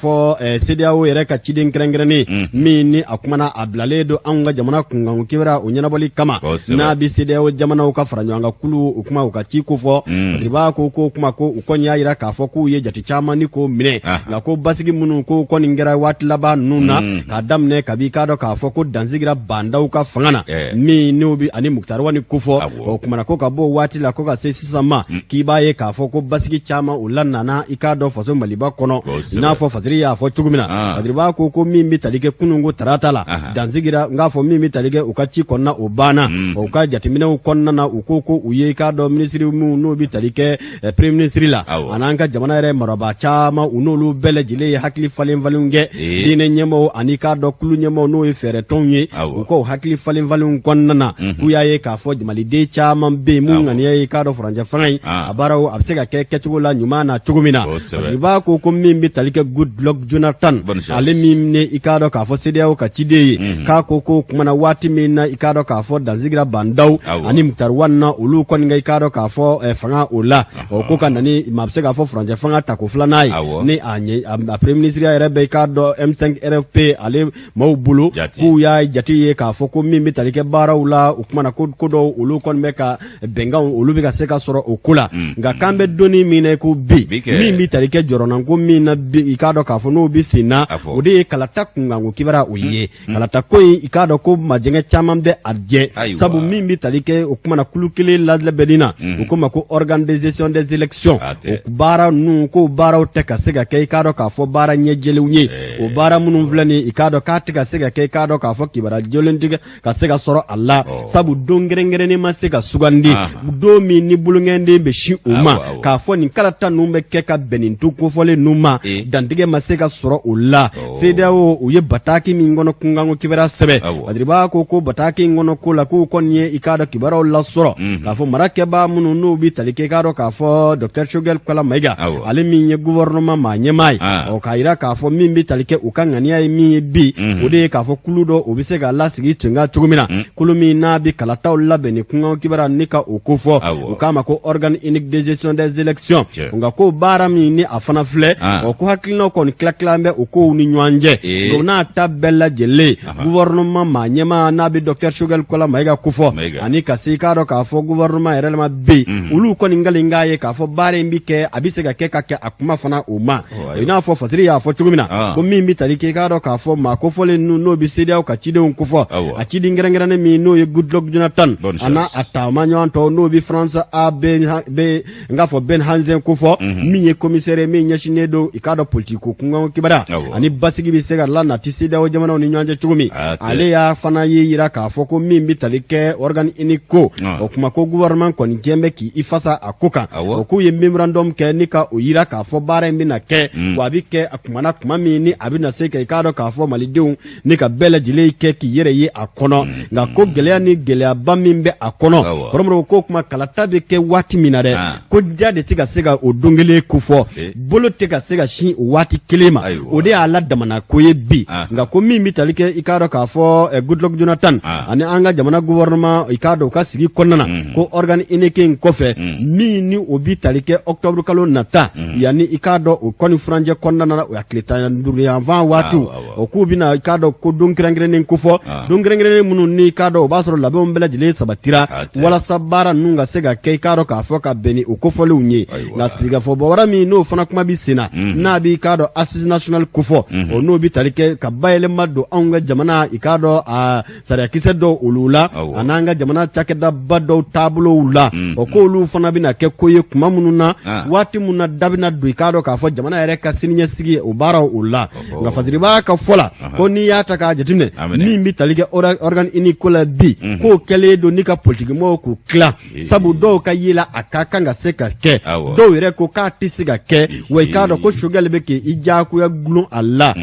CEDEAO yɛrɛ ka ciden kɛrɛnkɛrɛnnen min ni a kumana a bilalen don anw ka jamana kunkanko kibaruya o ɲɛnabɔli kama n'a bɛ CEDEAO jamanaw ka fara ɲɔgɔn kan kulu o kuma u ka ci ko fɔ Madiba ko kuma ko u kɔni y'a jira k'a fɔ k'u ye jate caman ni ko minɛ nka ko basigi minnu ko kɔni kɛra waati laban ninnu na k'a daminɛ kabi k'a dɔn k'a fɔ ko dansigira bandaw ka fanga na min n'o bɛ ani Mukutari Wani ko fɔ o kumana ko ka bɔ waati la ko ka se sisan ma k'i b'a ye k'a fɔ ko basigi caman o la nana i k'a dɔn faso Maliba kɔnɔ i n'a fɔ Fadiri y'a fɔ cogo min na Madiba ko min bɛ tali kɛ kununko tarata la dansigira n k'a fɔ min bɛ tali kɛ u ka ci kɔnɔna o banna u ka jateminɛw kɔnɔna na u ko u ye i k'a dɔn minisiri minnu n'o bɛ tali kɛ premier ministre la a n'an ka jamana yɛrɛ marabaa caman u n'olu bɛɛ lajɛlen ye hakili falen-falenw kɛ diinɛ ɲɛmaaw ani k'a dɔn kulu ɲɛmaaw n'o ye fɛɛrɛ tɔnw ye u ko hakili falen-falenw kɔnɔna na k'u y'a ye k'a fɔ Maliden caman bɛ yen mun ŋaniya ye i k'a dɔn furancɛ fanga in a baaraw a bɛ se ka kɛ kɛcogo la ɲuman na cogo min na Madiba ko min bɛ tali kɛ Goodluck Jonathan ale min ne i k'a dɔn k'a fɔ CEDEAO ka ciden ye k'a ko kumana waati min na i k'a dɔn k'a fɔ dansigira bandaw ani Mukutari Wani na olu kɔni ka i k'a dɔn k'a fɔ fanga o la o ko ka nani maa bɛ se k'a fɔ furancɛ fanga ta ko filanan ye ni a premier ministre yɛrɛ bɛ i k'a dɔn M5 RFP ale maaw bolo k'u y'a jate ye k'a fɔ ko min bɛ tali kɛ baaraw la o kumana ko dɔw olu kɔni bɛ ka bɛnkanw olu bɛ ka se ka sɔrɔ o ko la nka k'an bɛ donni min na ko bi min bɛ tali kɛ jɔrɔnanko min na i k'a dɔn k'a fɔ n'o bɛ sen na o de ye kalata kunkanko kibaruya o ye kalata ko in i k'a dɔn ko majɛngɛ caman bɛ a jɛ sabu min bɛ tali kɛ o kumana kulu kelen labɛnni na u ko ma ko organisation des élections o baara ninnu ko baaraw tɛ ka se ka kɛ i k'a dɔn k'a fɔ baara ɲɛjɛlenw ye o baara minnu filɛ nin i k'a dɔn k'a tɛ ka se ka kɛ i k'a dɔn k'a fɔ kibaruya jɛlen tɛ ka se ka sɔrɔ a la sabu don kɛrɛnkɛrɛnnen ma se ka sugandi don min ni bolongɛnden bɛ sin o ma k'a fɔ nin kalata ninnu bɛ kɛ ka bɛn nin to kofɔlen ninnu ma dantigɛ ma se ka sɔrɔ o la CEDEAO u ye bataki min kɔnɔ kunkanko kibaruya sɛbɛn Madiba ko bataki in kɔnɔ ko la k'u kɔni ye i k'a dɔn kibaruyaw lasɔrɔ k'a fɔ marakɛbaa minnu n'u bɛ tali kɛ i k'a dɔn k'a fɔ Dr Choguel Kala Mayiga ale min ye gouvernement maa ɲɛmaa ye k'a jira k'a fɔ min bɛ tali kɛ u ka ŋaniya ye min ye bi o de ye k'a fɔ kulu dɔ o bɛ se k'a lasigi tun ka cogo min na kulu min n'a bɛ kalataw labɛn ni kunkanko kibaruya ni ka o ko fɔ u k'a ma ko organe unique de gestion des élections nka ko baara min ni a fana filɛ ko hakilinaw kɔni tila-tilan bɛ o kow ni ɲɔgɔn cɛ o n'a ta bɛɛ lajɛlen gouvernement maa ɲɛmaa n'a bɛ Dr Choguel Kala Mayiga ko fɔ ani ka se k'a dɔn k'a fɔ gouvernement yɛrɛ ma bɛ yen olu kɔni k'a ye k'a fɔ baara in bɛ kɛ a bɛ se ka kɛ ka kɛ a kuma fana o ma i n'a fɔ Fatiri y'a fɔ cogo min na ko min bɛ tali kɛ k'a dɔn k'a fɔ maa kofɔlen ninnu n'o bɛ CEDEAO ka cidenw ko fɔ a ciden kɛrɛnkɛrɛnnen min n'o ye Goodluck Jonathan a n'a a taama ɲɔgɔn tɔ n'o bɛ France n k'a fɔ Ben Hansen ko fɔ min ye commissaire min ɲɛsinnen don i k'a dɔn politique ko kunkanko kibaruya ani basigi bɛ se ka lanati CEDEAO jamanaw ni ɲɔgɔn cɛ cogo min ale y'a fana ye yira k'a fɔ ko min bɛ tali kɛ organe unique ko o kuma ko gouvernement kɔni jɛn bɛ k'i fasa a ko kan o k'u ye memorandum kɛ ni ka o yira k'a fɔ baara in bɛna kɛ wa a bɛ kɛ a kumana kuma min ni a bɛna se ka i k'a dɔn k'a fɔ malidenw ni ka bɛɛ lajɛlen kɛ k'i yɛrɛ ye a kɔnɔ nka ko gɛlɛya ni gɛlɛyaba min bɛ a kɔnɔ kɔrɔmɔrɔ ko kuma kalata bɛ kɛ waati min na dɛ ko ja de tɛ ka se ka o don kelen ko fɔ bolo tɛ ka se ka sin o waati kelema o de ala damana ko ye bi nga ko min bi tali kɛ i k'a dɔn k'a fɔ Goodluck Jonathan ani an ka jamana gouvernement i k'a dɔn u ka sigi kɔnɔna ko organe unique in kɔfɛ min ni o bi tali kɛ octobre kalo nata yani i k'a dɔn o kɔni furanjɛ kɔnɔna na o ya tile 15 yanfan waati o k'u bɛna i k'a dɔn ko don kɛrɛnkɛrɛnnen kofɔ don kɛrɛnkɛrɛnnen minnu ni i k'a dɔn o b'a sɔrɔ labɛnw bɛɛ lajɛlen sabatira walasa baara ninnu ka se ka kɛ i k'a dɔn k'a fɔ ka bɛn ni o kofɔlenw ye nka sigikafɔbɔ wɛrɛ min n'o fana kuma bi sen na n'a b'i k'a dɔn assise nationale kofɔ o n'o bi tali kɛ ka bayɛlɛma don anw ka jamana i k'a dɔn a sariyakisɛ dɔw olu la a n'an ka jamana cakɛdaba dɔw taabolow la o k'olu fana bɛna kɛ ko ye kuma minnu na waati minnu na da bɛna don i k'a dɔn k'a fɔ jamana yɛrɛ ka siniɲɛsigi o baaraw o la nka fasiribaa ka fɔ la ko n'i y'a ta k'a jateminɛ min bi tali kɛ organe unique ko la bi k'o kɛlen don ni ka politikimɔgɔw k'u tila sabu dɔw ka yela a ka kan ka se ka kɛ dɔw yɛrɛ ko k'a tɛ se ka kɛ wa i k'a dɔn ko sogɛli bɛ k'i diyagoya gulon a la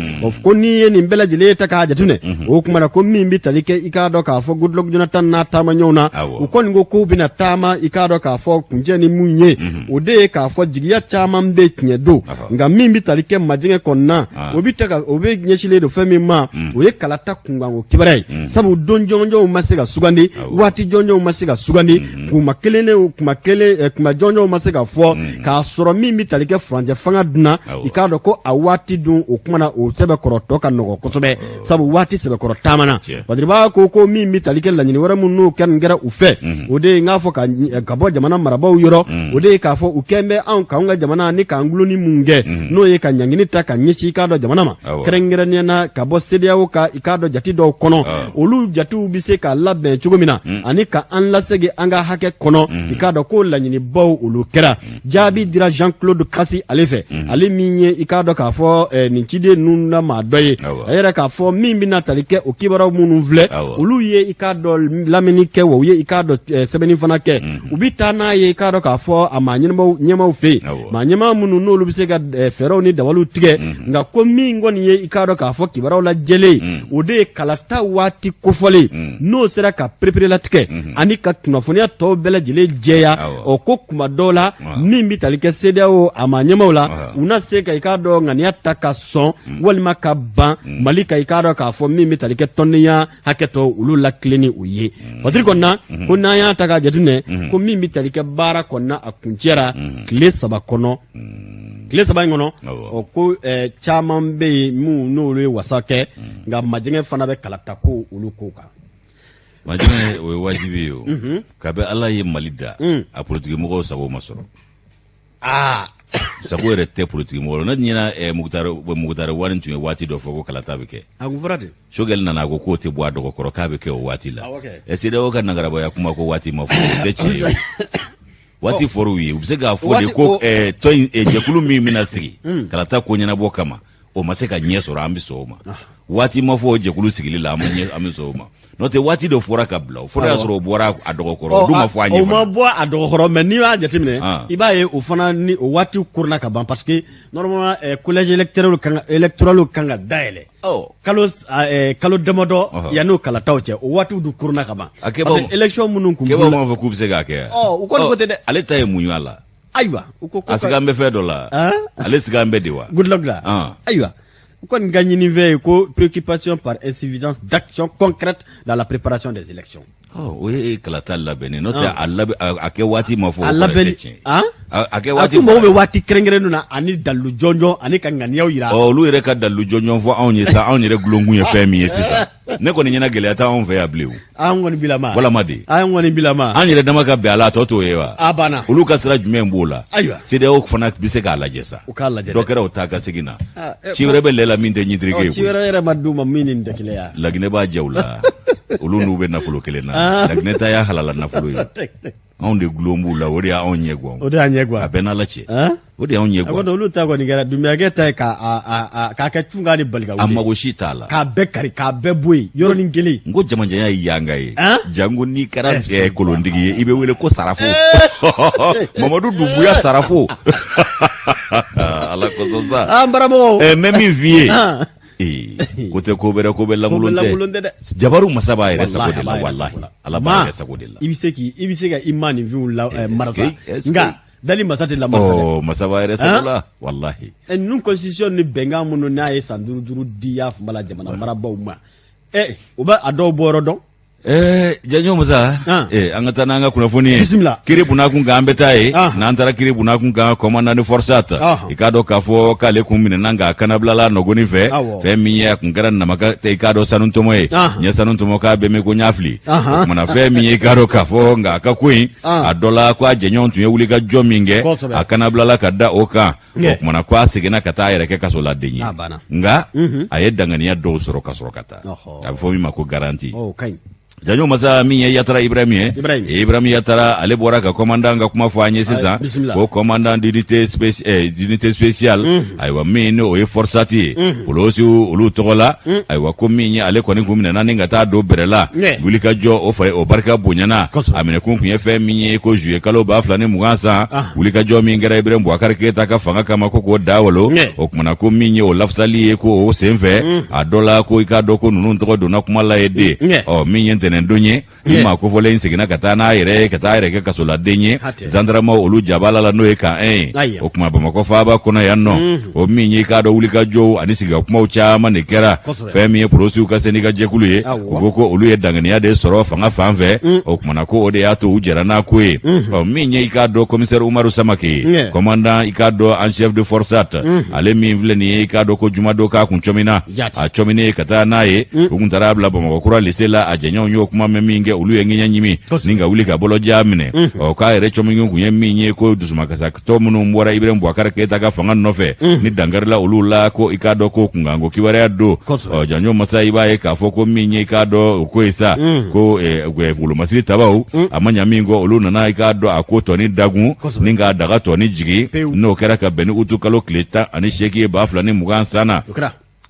ko n'i ye nin bɛɛ lajɛlen ta k'a jateminɛ o tuma na ko min bi tali kɛ i k'a dɔn k'a fɔ Goodluck Jonathan n'a taama ɲɔgɔn na u kɔni ko k'u bɛna taama i k'a dɔn k'a fɔ kuncɛ ni mun ye o de ye k'a fɔ jigiya caman bɛ tiɲɛ don nka min bi tali kɛ majɛngɛ kɔnɔna o bɛ ɲɛsilen don fɛn min ma o ye kalata kunkanko kibaruya ye sabu don jɔnjɔnw ma se ka sugandi waati jɔnjɔnw ma se ka sugandi kuma jɔnjɔnw ma se ka fɔ k'a sɔrɔ min bi tali kɛ furancɛ fanga dunna i k'a dɔn ko a waati dun o kuma na o sɛbɛkɔrɔtɔ ka nɔgɔ kosɛbɛ sabu waati sɛbɛkɔrɔ taamana Badiriba ko min bi tali kɛ laɲini wɛrɛ minnu n'o kɛra u fɛ o de ye n k'a fɔ ka bɔ jamana marabaw yɔrɔ o de ye k'a fɔ u kɛn bɛ anw k'anw ka jamana ni k'an gulonni mun kɛ n'o ye ka ɲangini ta ka ɲɛsin i k'a dɔn jamana ma kɛrɛnkɛrɛnnenya ka bɔ CEDEAO ka i k'a dɔn jate dɔw kɔnɔ olu jatew bi se ka labɛn cogo min na ani ka an lasegin an ka hakɛ kɔnɔ i k'a dɔn ko laɲinibaw olu kɛra jaabi dira Jean-Claude Kassi ale fɛ ale min ye i k'a dɔn k'a fɔ nin ciden ninnu na maa dɔ ye a yɛrɛ k'a fɔ min bɛna tali kɛ o kibaruyaw minnu filɛ olu ye i k'a dɔn lamɛnni kɛ wa u ye i k'a dɔn sɛbɛnni fana kɛ u bi taa n'a ye i k'a dɔn k'a fɔ a maa ɲɛmaw fɛ yen maa ɲɛmaa minnu n'olu bɛ se ka fɛɛrɛw ni dabaliw tigɛ nka ko min kɔni ye i k'a dɔn k'a fɔ kibaruyaw lajɛlen o de ye kalata waati kofɔlen n'o sera ka pereperelatigɛ ani ka kunnafoniya tɔw bɛɛ lajɛlen jɛya o ko kuma dɔw la min bi tali kɛ CEDEAO a maa ɲɛmaw la u na se ka i k'a dɔn ŋaniya ta ka sɔn walima ka ban Mali ka i k'a dɔn k'a fɔ min bi tali kɛ tɔndenya hakɛtɔ olu la tilen ni o ye patiri kɔnɔna ko n'an y'a ta k'a jateminɛ ko min bi tali kɛ baara kɔnɔna a kuncɛra tile 3 kɔnɔ tile 3 in kɔnɔ o ko caman bɛ yen mun n'olu ye wasa kɛ nka majɛngɛ fana bɛ kalata ko olu ko kan majɛngɛ o ye wajibi ye o kabi Ala ye Mali da a politikimɔgɔw sago ma sɔrɔ sago yɛrɛ tɛ politikimɔgɔ la ne ɲɛna Mukutari Wani tun ye waati dɔ fɔ ko kalata bɛ kɛ a kun fɔra ten Sogɛli nana ko k'o tɛ bɔ a dɔgɔkɔrɔ k'a bɛ kɛ o waati la CEDEAO ka nagarabaya kuma ko waati ma fɔ o tɛ tiɲɛ ye waati fɔr'u ye u bɛ se k'a fɔ de ko tɔn jɛkulu min bɛna sigi kalata ko ɲɛnabɔ kama o ma se ka ɲɛ sɔrɔ an bɛ sɔn o ma waati ma fɔ o jɛkulu sigili la an bɛ sɔn o ma n'o tɛ waati dɔ fɔra ka bila o fɔra y'a sɔrɔ o bɔra a dɔgɔkɔrɔ o dun ma fɔ a ɲɛ o ma bɔ a dɔgɔkɔrɔ mais n'i y'a jateminɛ i b'a ye o fana ni o waati korona ka ban parce que normalement collège électoral kan ka dayɛlɛ kalo damadɔ yan'o kalataw cɛ o waatiw du korona ka ban parce que élection minnu kun kɛbaaw m'a fɔ k'u bɛ se k'a kɛ u kɔni ko tɛ dɛ ale ta ye mun ye a la ayiwa a sigan bɛ fɛn dɔ la ale sigan bɛ de wa Goodluck la ayiwa Qu'on gagne une préoccupation par insuffisance d'action concrète dans la préparation des élections. Oui, kalata labeni no te ake wati mafo labeni ake wati mo be wati krengere no na ani dalu jonjo ani kanganiya yira lu yere ka dalu jonjo fo anw yesa anw yere glongu ye fami yesa ne ko ni nyana gele ata on fe ablew an woni bilama wala madi an woni bilama an yere dama ka be ala toto yewa abana ulu ka sira jumen bola aywa CEDEAO fana bise ka lajesa o ka lajesa dokera o ta ka segina chiwre be lela minde nyidirige chiwre yere maduma mini ndekile ya lagine ba jawla ulu nube na fulo kelena lagine ta ya halala na fulo yo on de glombu la odi a on yegwa odi a yegwa abena lache odi a on yegwa akodo ulu ta ko ni gara dumia geta ka ka tunga ni balga wudi amago shitala ka be kari ka be boy yoro ni ngeli ngo jamanja ya yanga ye jangu ni kara kolondigi ibe wele ko sarafo Mamadou Doumbouya sarafo ala ko zoza ambaramo memi vie kote ko bere ko bella mulunde jabaru masaba yere sagodela wallahi ala ba yere sagodela ibiseki ibiseka imani vi la marasa nga dali masati la masade masaba resala wallahi nun constitution ni benga mun na ye sanduru diya fumala jamana marabaw ma uba ado boro don janyo musa anga tananga kuna foni kiri buna kun gambe tai na antara kiri buna kun ga komanda ni forsata ikado kafo kale kumine nanga kana blala no goni fe miye kun garan na maka te ikado sanun tomoe nya sanun tomo ka be me ko nyafli mana fe miye ikado kafo nga ka kuin adola kwa janyo tunye wuli ga jominge akana blala kada oka mana kwa sigena kata yere ke kasola denyi nga ayedanga ni ado soro kasoro kata afo mi mako garanti janyo masa miye yatara Ibrahim yatara ale bora ka komandanga kuma fanye sisa ko commandant d'unité spéciale aywa mine o forçati polosi ulu togola aywa ko minye ale koni kumina naninga ta do berela bulika jo o fare o barka bunyana amine kunkunye fe minye ko juye kalo ba flane mugansa bulika jo mingera Ibrahim Boubacar Keita ka fanga kama ko dawolo o kuma ko minye o lafsali ko o senve adola ko ikado ko nunun to do na kuma la ede o minye ndonye ima ko fole insigina katana ire ke kasola denye zandrama olu jabala la noe ka o kuma ba mako faba kuna yanno o minyi ka do wulika jo anisiga kuma ucha manekera femi prosu ka seniga jekuluye ogoko olu ye dangani ya de soro fanga fanve o kuma nako ode ya to ujera na kwe o minyi ka do commissaire Umaru Samaki commandant ikado en chef de forçat ale mi vleni ikado ko jumado ka kunchomina a chomine katana ye ukuntarabla ba mako kura lisela ajenyo kuma meminge ulu yengenya nyimi ninga wulika bolo jamine o ka ere chomingu kunye minye ko dusuma kasa to munu mbora Ibrahim Boubacar Keita ka fanga nofe ni dangarla ulu la ko ikado ko kungango kiware ado o janyo masa ibaye ka foko minye ikado ko isa ko gwe fulu masiri tabau amanya mingo ulu nana ikado akoto ni dagun ninga daga to ni jigi no kera ka beni utu kalo kleta ani sheki ba fulani mugan sana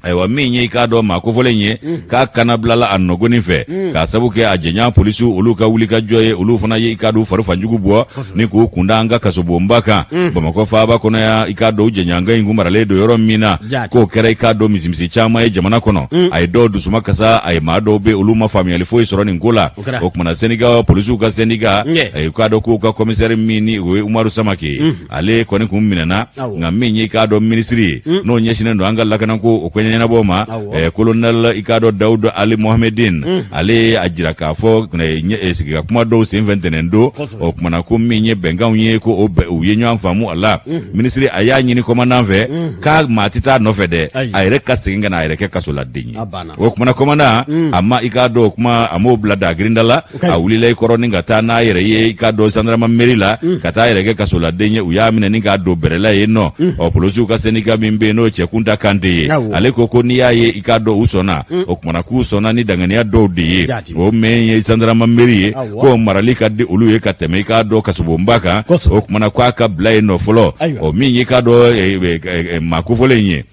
aywa minye ikado makofolenye ka kana blala annogoni fe ka sabuke ajenya polisi ulu ka wulika joye ulu fana ye ikado farufa njugubo ni ko kundanga kasobombaka bamakofa ba kona ya ikado ujenyanga ingumara ledo yoro mina ko kera ikado mizimisi chama ye jamana kono ay do dusuma kasa ay mado be ulu mafami alifo isoroni ngola okmana seniga polisi ka seniga ay ikado ko ka commissaire mini we Umaru Samaki ale koni kuminana nga minye ikado ministry no nyeshine ndo angala kana ko nyana boma colonel ikado Daoud Ali Mohamedin ale ajira ka fo esiga kuma do se inventendo o kuma na ko minye benga unye ko obe uyenyo amfamu ala ministry ayanyi ni commandant ve ka matita no fede ayre kastinga na ayre ke kasola dinyi o kuma na commandant amma ikado kuma amo blada grindala awulile koroninga ta na ayre ye ikado sandrama merila kata ayre ke kasola dinyi uyamine ninga do berela yeno o polosu ka senika mimbe no chekunda kande ale ko ni yaye ikado usona okumana ku usona ni dangania do de o menye sandrama meriye ko maralika de ulu ye kateme ikado kasubombaka okumana kwa ka blay no folo o minye ikado makufolenye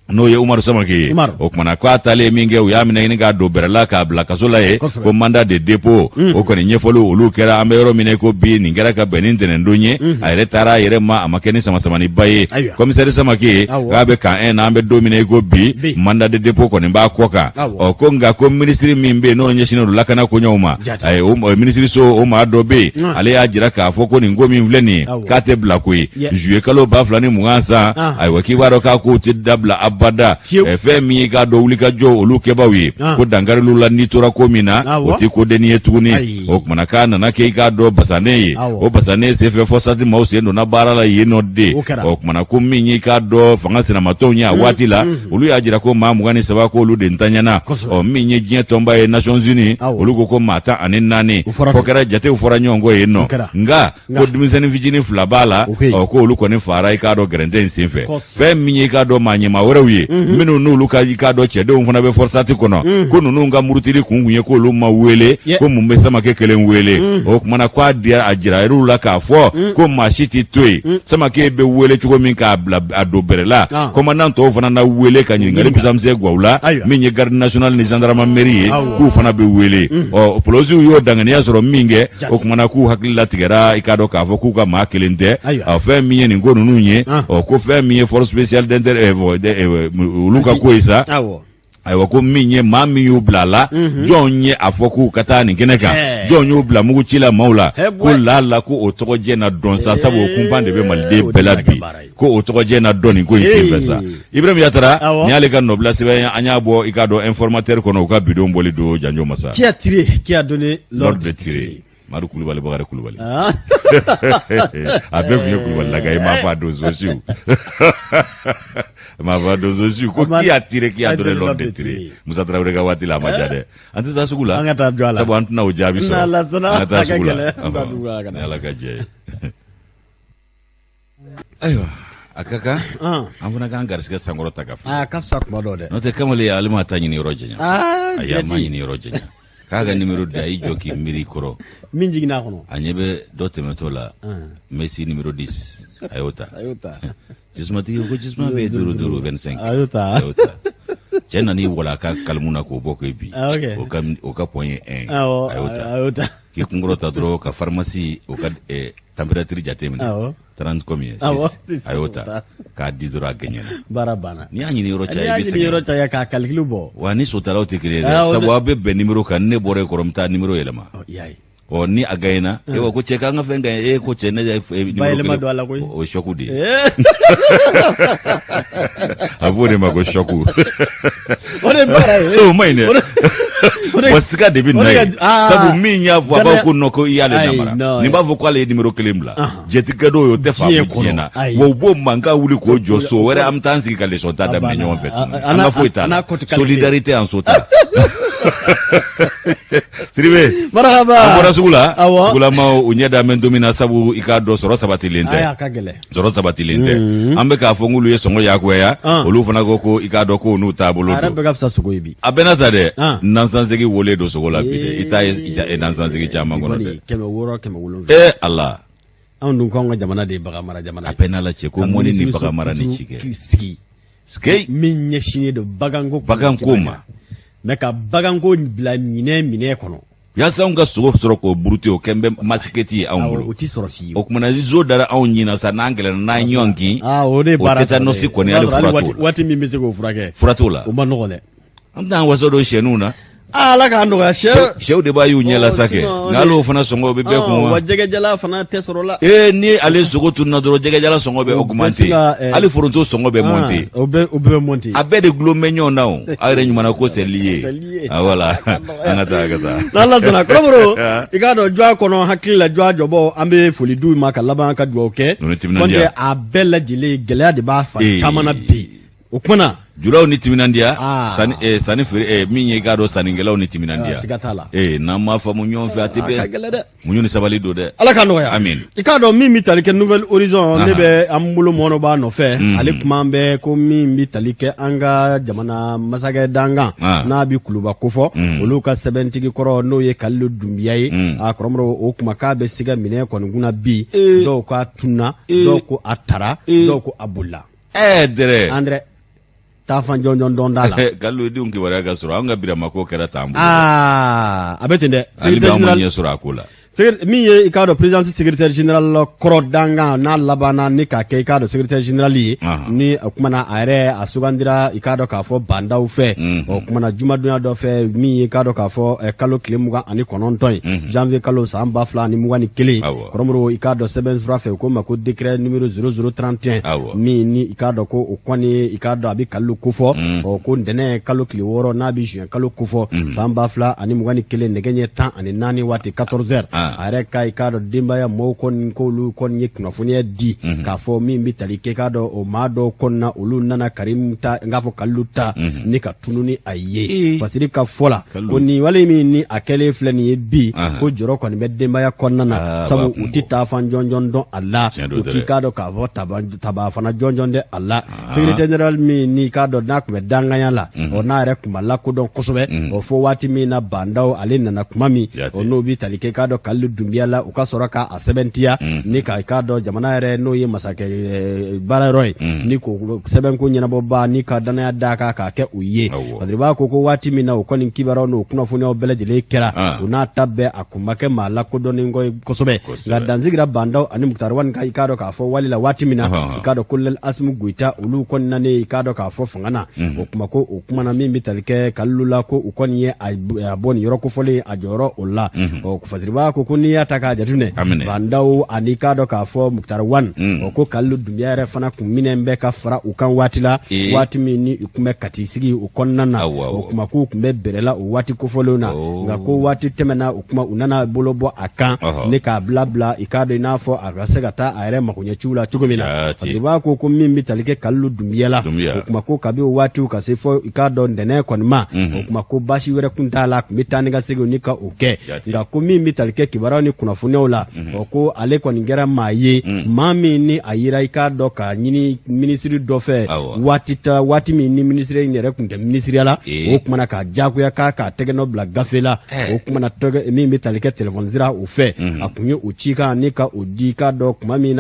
no ye Umaru Samaki okmana kwa tale minge uyamina ininga do berala ka bla kasola ye ko manda de dépôt o ko ni nyefolo ulu kera amero mine ko bi ningera ka benin tenendonye ayre tara yere ma amakeni sama ni baye commissaire Samaki ka be ka en ambe domine ko bi manda de dépôt ko ni ba koka o ko nga ko ministry mimbe no nyeshino lakana ko nyoma ay o ministry so o ma do be ale ajira ka foko ni ngomi mvleni ka te bla ko juye kalo ba flani muansa ay waki waro ka ko ti dabla bada fe mi ga do wulika jo olu kebawi ko dangare lula ni tora ko mina o ti ko deni etuni o kuma kana na ke ga do basane o basane se fe fosati mo se no na barala yeno de o kuma ko mi ga do fanga sina matonya watila olu ya jira ko mamu gani saba ko olu de ntanyana o mi nyi gien tomba e Nations Unies olu ko mata anenani ko kera jate ufora nyongo yeno nga ko dimisani vijini flabala o ko olu ko ne fara ka do grenden sinfe fe mi ga do manyema minu nulu ka ikado chede umfuna be forsati kono ko nunu nga murutiri kungunye ko luma wele ko mumbe sama ke kelen wele o kumana kwa dia ajira rula ka fo ko mashiti toy sama ke be wele chuko min ka adoberela commandant to fana na wele ka nyingale bisamse gwawla minye garde national ni gendarme mairie ku fana be wele o polozi yo dangani asoro minge o kumana ku hakilla tigera ikado ka fo ku ka ma kelente a fe minye ni ngonu nunye o ko fe minye force spéciale uluka kuisa ayiwa ko min ye maa min y'u bila la jɔn ye a fɔ k'u ka taa nin kɛnɛ kan jɔn y'u bila mugucila maaw la ko lala ko o tɔgɔjɛ na dɔn sa sabu o kunpan de bɛ maliden bɛɛ la bi ko o tɔgɔjɛ na dɔn nin ko in senfɛ sa Ibrahima Yatara ni y'ale ka nɔbila sɛbɛn an y'a bɔ i k'a dɔn informateur kɔnɔ u ka bidon bɔli don Janjo Masa qui a tiré qui a donné l'ordre de tirer Madu Kulubali Bakari Kulubali a bɛɛ kun ye Kulubali la i m'a fɔ a donso siw ma va donso siw ko qui a tiré qui a donné l'ordre de tirer Musa Tarawele ka waati la a ma ja dɛ an tɛ taa sugu la an ka taa jɔ a la sabu an tɛna o jaabi sɔrɔ an ka taa sugu la ni Ala ka jɛ ye ayiwa a ka kan an fana k'an garisɛgɛ sankɔrɔ ta ka fɔ ka fisa kuma dɔ dɛ n'o tɛ kamalen ale ma taa ɲini yɔrɔ janya ayi a ma ɲini yɔrɔ janya k'a ka numéro da i jɔ k'i miiri kɔrɔ min jiginna kɔnɔ a ɲɛ bɛ dɔ tɛmɛtɔ la Messi numéro 10 a y'o ta jisumatigi ko jisuma bɛ 0025 a y'o ta cɛ nan'i wala a ka kalimu na k'o bɔ ko bi o ka point ye 1 a y'o ta k'i kunkɔrɔta dɔrɔn ka pharmacie o ka température jateminɛ 30 combien 6 a y'o ta k'a di dɔrɔn a gɛɲɛna baara banna n'i y'a ɲini yɔrɔ caya i bɛ sɛgɛn yɔrɔ caya k'a calcul bɔ wa ni sotalaw tɛ kelen ye dɛ sabu aw bɛ bɛn numéro kan ne bɔra e kɔrɔ n bɛ taa numéro yɛlɛma ni a gagné e wa ko cɛ k'an ka fɛn gagné ko cɛ ne numéro yɛlɛma don a la koyi o ye choc de ye a b'o de ma ko choc o de baara ye o ma ɲi dɛ wa siga de bɛ na ye sabu min y'a fɔ a b'a ko non ko i y'ale namara nin b'a fɔ ko ale ye numéro 1 bila jɛtikɛ dɔw y'o tɛ faamu diɲɛ na wa u b'o mankan wuli k'o jɔ so wɛrɛ an bɛ taa an sigi ka leçon ta daminɛ ɲɔgɔn fɛ an ka foyi t'a la solidarité en so ta Siribe marhaba an bɔra sugu la sugulamaw u ɲɛ da mɛn don min na sabu i k'a dɔn sɔrɔ sabatilen tɛ sɔrɔ sabatilen tɛ an bɛ k'a fɔ k'olu ye sɔngɔ yakuya olu fana ko i k'a dɔn ko n'u taabolo don a yɛrɛ bɛɛ ka fisa sogo ye bi a bɛɛ na ta dɛ nansansegi wole don sogo la bi dɛ i t'a ye nansansegi caman kɔnɔ dɛ 600 700 Allah anw dun k'anw ka jamana de ye bagan mara jamana a bɛɛ n'a la cɛ ko mɔni ni bagan mara ni ci kɛ sigi min ɲɛsinnen don baganko ma mais ka baganko bila minɛ kɔnɔ yasa anw ka sogo sɔrɔ k'o burute o kɛn bɛ masikɛti ye anw bolo o tɛ sɔrɔ fiyewu o kumana ni zo dara anw ɲina sa n'an gɛlɛna n'an ɲɔgɔn kin o de baara o tétanos kɔni ale fura t'o la waati min bɛ se k'o furakɛ fura t'o la o ma nɔgɔ dɛ an t'an waso don sɛniw na Ala k'a nɔgɔya sɛw de b'a y'u ɲɛla sa kɛ nka hali o fana sɔngɔ bɛ bɛɛ kun wa jɛgɛjala fana tɛ sɔrɔ la ni ale sogo tununa dɔrɔn jɛgɛjala sɔngɔ bɛ augmenter hali foronto sɔngɔ bɛ monter o bɛ monter a bɛɛ de gulon bɛ ɲɔgɔn na o aw yɛrɛ ɲumana ko c'est lié voilà an ka taa n'Ala sɔnna Kɔrɔbɔrɔ i k'a dɔn jɔ kɔnɔ hakili la jɔ jɔbɔ an bɛ foli d'u ma ka laban ka dugawu kɛ kɔnte a bɛɛ lajɛlen gɛlɛya de b'a fa caman na bi o kumana julaw ni timinandiya sani feere min ye i k'a dɔn sannikɛlaw ni timinandiya siga t'a la n'an m'a faamu ɲɔgɔn fɛ a tɛ bɛn muɲu ni sabali don dɛ Ala ka nɔgɔya amin i k'a dɔn min bɛ tali kɛ Nouvelle Horizon ne bɛ an bolo mɔnɔ b'a nɔfɛ ale kuma bɛ ko min bɛ tali kɛ an ka jamana masakɛ dankan n'a bɛ kuluba kofɔ olu ka sɛbɛntigi kɔrɔ n'o ye Kalilu Dunbiya ye a Kɔrɔbɔrɔ o kuma k'a bɛ se ka minɛ kɔni kunna bi dɔw k'a tunna dɔw ko a tara dɔw ko a bolila André taa fan jɔnjɔn dɔn da la Kalilu denw kibaruya ka sɔrɔ an ka Birama ko kɛra t'an bolo a bɛ ten dɛ hali bi an ma ɲɛ sɔrɔ a ko la min ye i k'a dɔn présidence secrétaire général kɔrɔ dangan n'a labanna ni k'a kɛ i k'a dɔn secrétaire général ye ni o kumana a yɛrɛ a sugandira i k'a dɔn k'a fɔ bandaw fɛ o kumana jumadonya dɔ fɛ min ye i k'a dɔn k'a fɔ kalo tile 29 ye janvier kalo san 2021 Kɔrɔbɔrɔ i k'a dɔn sɛbɛnfura fɛ ko ma ko décret numéro 0031 min ni i k'a dɔn ko o kɔni i k'a dɔn a bɛ Kalilu kofɔ ko ntɛnɛn kalo tile 6 n'a bɛ juin kalo kofɔ san 2021 nɛgɛ ɲɛ 14 waati 14 heures a yɛrɛ ka i k'a dɔn denbaya mɔgɔw kɔni k'olu kɔni ye kunnafoniya di k'a fɔ min bɛ tali kɛ k'a dɔn o maa dɔw kɔnɔna olu nana Karimu ta n k'a fɔ Kalilu ta ni ka tunu ni a ye fasiri ka fɔ la ko nin wale min ni a kɛlen filɛ nin ye bi ko jɔrɔ kɔni bɛ denbaya kɔnɔna na sabu u tɛ taa fan jɔnjɔn dɔn a la u t'i k'a dɔn k'a fɔ taba fana jɔnjɔn dɛ a la secrétaire général min ni k'a dɔn n'a tun bɛ danganya la n'a yɛrɛ tun ma lakodɔn kosɛbɛ o fɔ waati min na bandaw ale nana kuma min n'o bɛ tali kɛ k'a dɔn Kalilu Doumbia la u ka sɔrɔ ka a sɛbɛntiya ni ka i k'a dɔn jamana yɛrɛ n'o ye masakɛ baarayɔrɔ ye ni ko sɛbɛnko ɲɛnabɔba ni ka danaya d'a kan k'a kɛ u ye Badiriba ko waati min na u kɔni kibaruyaw n'o kunnafoniyaw bɛɛ lajɛlen kɛra u n'a ta bɛɛ a kun ma kɛ maa lakodɔnnen kosɛbɛ nka dansigira Bandaw ani Mukutari Wani i k'a dɔn k'a fɔ wali la waati min na i k'a dɔn Kolonɛli Asimu Goyita olu kɔni nanen i k'a dɔn k'a fɔ fanga na o kuma ko o kuma na min bɛ tali kɛ Kalilu la ko u kɔni ye a bɔ nin yɔrɔ kofɔlen a jɔyɔrɔ o la Badiriba ko n'i y'a ta k'a jateminɛ Bandaw ani k'a dɔn k'a fɔ Mukutari Wani ko Kalilu Doumbia yɛrɛ fana kun minɛn bɛ ka fara u kan waati la waati min ni u kun bɛ kati sigi u kɔnɔna na o kuma k'u kun bɛ bɛrɛla o waati kofɔlenw na nka ko waati tɛmɛna u kuma u nana bolo bɔ a kan ne k'a bila i k'a dɔn i n'a fɔ a ka se ka taa a yɛrɛ makoɲɛciw la cogo min na Badiriba ko min bɛ tali kɛ Kalilu Doumbia la o kuma ko kabi o waatiw ka se fɔ i k'a dɔn ntɛnɛn kɔni ma o kuma ko baasi wɛrɛ kun t'a la kun bɛ taa ni ka segin ni ka o kɛ nka ko min bɛ tali kɛ kibaruyaw ni kunnafoniyaw la o ko ale kɔni kɛra maa ye maa min ni a yira i k'a dɔn ka ɲini minisiri dɔ fɛ waati min ni minisiri in yɛrɛ kun tɛ minisiriya la o kumana ka jagoya k'a tɛgɛ nɔ bila gafe la o kumana min bɛ tali kɛ telefɔni sira u fɛ a kun ye o ci kan ni ka o di k'a dɔn kuma min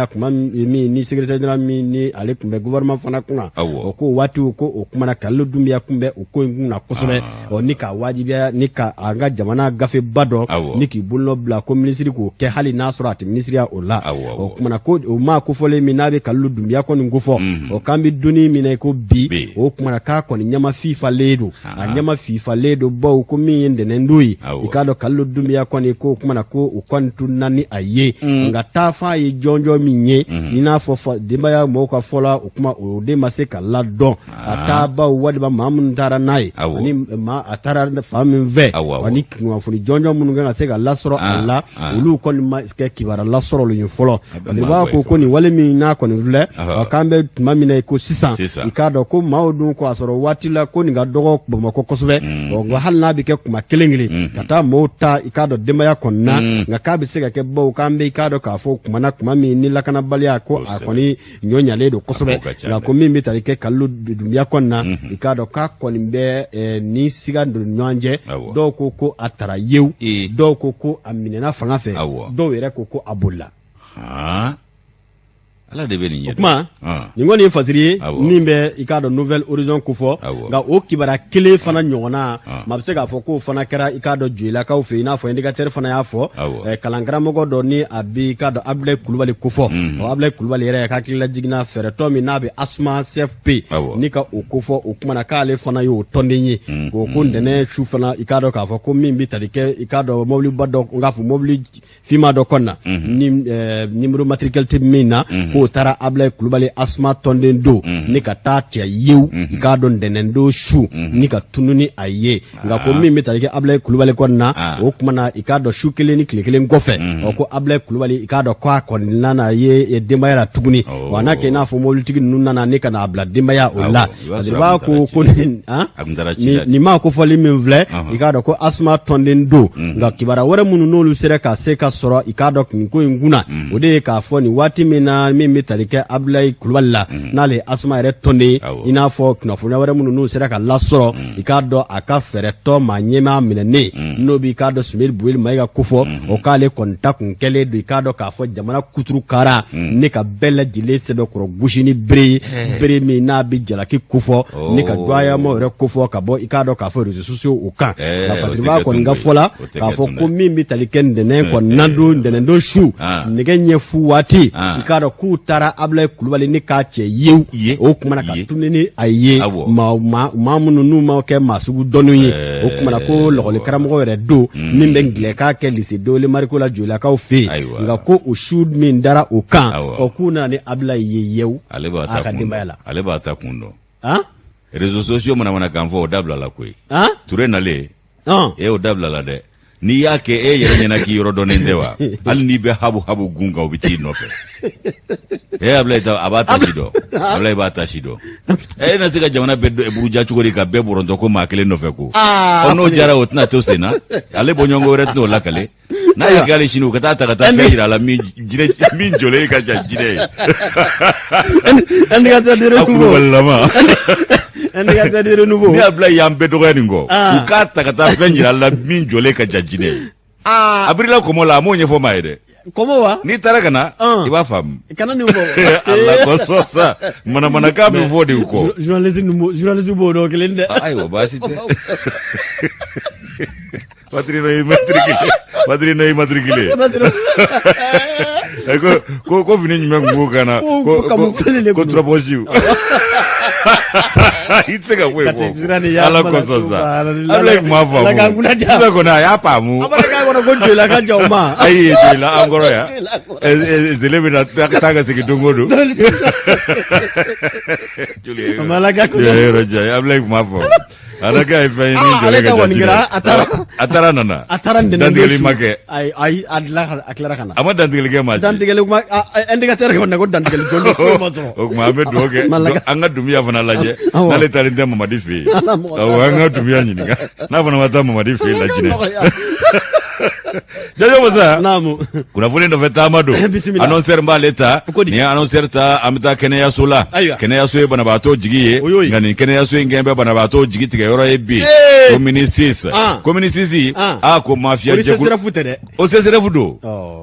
ni secrétaire général min ni ale kun bɛ gouvernement fana kunna o ko waatiw ko o kumana Kalilu Doumbia kun bɛ o ko in kunna kosɛbɛ ni ka wajibiya ni ka an ka jamana gafe ba dɔ ni k'i bolo bila ko minisiri k'o kɛ hali n'a sɔrɔ a tɛ minisiriya o la o kumana ko o maa kofɔlen min n'a bɛ Kalilu Doumbia kɔni kofɔ o k'an bɛ donni minɛ ko bi o kumana k'a kɔni ɲɛma fifalen don a ɲɛma fifalen don baw ko min ye ntɛnɛndon ye i k'a dɔn Kalilu Doumbia kɔni ko o kumana ko o kɔni tununa ni a ye nka taa f'a ye jɔnjɔn min ye i n'a fɔ denbaya mɔgɔw ka fɔ la o kuma o de ma se ka ladɔn a taa baw walima maa minnu taara n'a ye ani a taara fa min fɛ ani kunnafoni jɔnjɔn minnu kan ka se ka lasɔrɔ a la olu kɔni ma kɛ kibaruya lasɔrɔlen ye fɔlɔ Badiriba ko nin wale min n'a kɔni filɛ k'an bɛ tuma min na ko sisan i k'a dɔn ko maaw dun ko a sɔrɔ waati la ko nin ka dɔgɔ Bamakɔ kosɛbɛ nka hali n'a bɛ kɛ kuma kelen ka taa maaw ta i k'a dɔn denbaya kɔnɔna nka k'a bɛ se ka kɛ baw k'an bɛ i k'a dɔn k'a fɔ kuma min ni lakanabaliya ko a kɔni ɲɔ ɲalen don kosɛbɛ nka ko min bɛ tali kɛ Kalilu Doumbia kɔni na i k'a dɔn k'a kɔni bɛ ni siga don ɲɔgɔn cɛ dɔw ko a tara yewu dɔw ko a minɛna fanga fɛ dɔw yɛrɛ ko a bolila Ala de bɛ nin ɲɛ o kuma nin kɔni ye fasiri ye min bɛ i k'a dɔn Nouvelle Horizon ko fɔ nka o kibaruya kelen fana ɲɔgɔnna maa bɛ se k'a fɔ k'o fana kɛra i k'a dɔn Joyilakaw fɛ i n'a fɔ indicateur fana y'a fɔ kalankaramɔgɔ dɔ ni a bɛ i k'a dɔn Abdulaye Kulubali ko fɔ Abdulaye Kulubali yɛrɛ hakilila jiginna fɛɛrɛtɔ min n'a bɛ Asuma CFP ni ka o ko fɔ o kumana k'ale fana y'o tɔnden ye k'o ko ntɛnɛn su fana i k'a dɔn k'a fɔ ko min bɛ tali kɛ i k'a dɔn mobiliba dɔ n k'a fɔ mobili finma dɔ kɔnɔna ni numéro matricule tɛ min na k'o taara Abdulaye Kulubali Asuma tɔnden don ni ka taa cɛ yewu i k'a dɔn ntɛnɛndon su ni ka tunu ni a ye nka ko min bɛ tali kɛ Abdulaye Kulubali kɔni na o kumana i k'a dɔn su kelen ni tile kelen kɔfɛ ko Abdulaye Kulubali i k'a dɔn ko a kɔni nana ye denbaya la tuguni wa n'a kɛ i n'a fɔ mobilitigi ninnu nana ne ka n'a bila denbaya o la Badiriba ko nin maa kofɔli min filɛ i k'a dɔn ko Asuma tɔnden don nka kibaruya wɛrɛ minnu n'olu sera ka se ka sɔrɔ i k'a dɔn nin ko in kunna o de ye k'a fɔ nin waati min na min bɛ tali kɛ Abdulaye Kulubali la n'ale Asuma yɛrɛ tɔnden i n'a fɔ kunnafoniya wɛrɛ minnu n'u sera ka lasɔrɔ i k'a dɔn a ka fɛɛrɛtɔ maa ɲɛmaa minɛnen n'o b'i k'a dɔn Sumeri Boyeli Mayiga ko fɔ o k'ale kɔni ta kun kɛlen don i k'a dɔn k'a fɔ jamana kuturu kara ne ka bɛɛ lajɛlen sɛbɛkɔrɔ gosi ni bere ye bere min n'a bɛ jalaki ko fɔ ne ka doyamaw yɛrɛ ko fɔ ka bɔ i k'a dɔn k'a fɔ réseaux sociaux o kan nka Badiriba kɔni ka fɔ la k'a fɔ ko min bɛ tali kɛ ntɛnɛn kɔni ntɛnɛndon su nɛgɛ ɲɛ fu waati i k'a dɔn k'u taara Abdulaye Kulubali ni k'a cɛ yewu o kumana ka tunu ni a ye maa minnu n'u ma kɛ maa sugu dɔnniw ye o kumana ko lɔgɔli karamɔgɔ yɛrɛ don min bɛ ngilɛk'a kɛ lycée Dewele Mariko la Joyilakaw fɛ yen nka ko o su min dara o kan k'u nana ni Abdulaye ye yewu a ka denbaya la ale b'a ta kun dɔn réseaux sociaux mana kan fɔ o dabila la koyi Ture nalen o dabila la dɛ n'i y'a kɛ e yɛrɛ ɲɛna k'i yɔrɔ dɔnnen tɛ wa hali n'i bɛ habu gun kan u bɛ t'i nɔfɛ Abdulaye a b'a ta si dɔn Abdulaye b'a ta si dɔn e na se ka jamana bɛɛ buruja cogo di ka bɛɛ bɔrɔntɔ ko maa kelen nɔfɛ ko n'o jara o tɛna to sen na ale bɔɲɔgɔn wɛrɛ tɛn'o lakale n'a ye k'ale sini u ka taa ta ka taa fɛn jira a la min jɔlen ka jan jinɛ ye a kulubalilama ni Abdulaye y'an bɛɛ dɔgɔya nin kɔ u k'a ta ka taa fɛn jira a la min jɔlen ka jan jinɛ ye Abrila komo la mo nyefo ma ide. Komo wa? Ni tara kana iba fam. Kana ni ubo. Allah ko so sa. Mana ka mi fodi ko. Journaliste bo do kelende. Aiwa basi te. Patrino imatrikile. Ko vini nyime ngukana. Ko troposiu. Iteka wewe. Ala kososa. Abla mwafa. Sasa kona yapa mu. Abara ka kona gonjola ka jauma. Ai jela angoro ya. Zilebe na taka sikidungodo. Julie. Malaga ko. Roja, abla mwafa. Alaka ifanye wangira atara nana. Atara ndene. Dandigeli make. Ai adla aklara kana. Ama dandigeli ke maji. Dandigeli ma endiga tere ko nago dandigeli jondo ko mazo. O Muhammad doge. Anga dumia fana laje. Nale tarinde Mamadi fi. O anga dumia nyininga. Na fana mata Mamadi fi lajine. Jajo moza. Namu. Kuna vule ndo veta amado. Annoncer mba leta. Ni annoncer ta amta kene ya sola. Kene ya soe bana bato jigiye. Ngani kene ya soe ngembe bana bato jigiti ga yoro ebi. Communicis. Communicis ko mafia jekulu. O sesera fudo.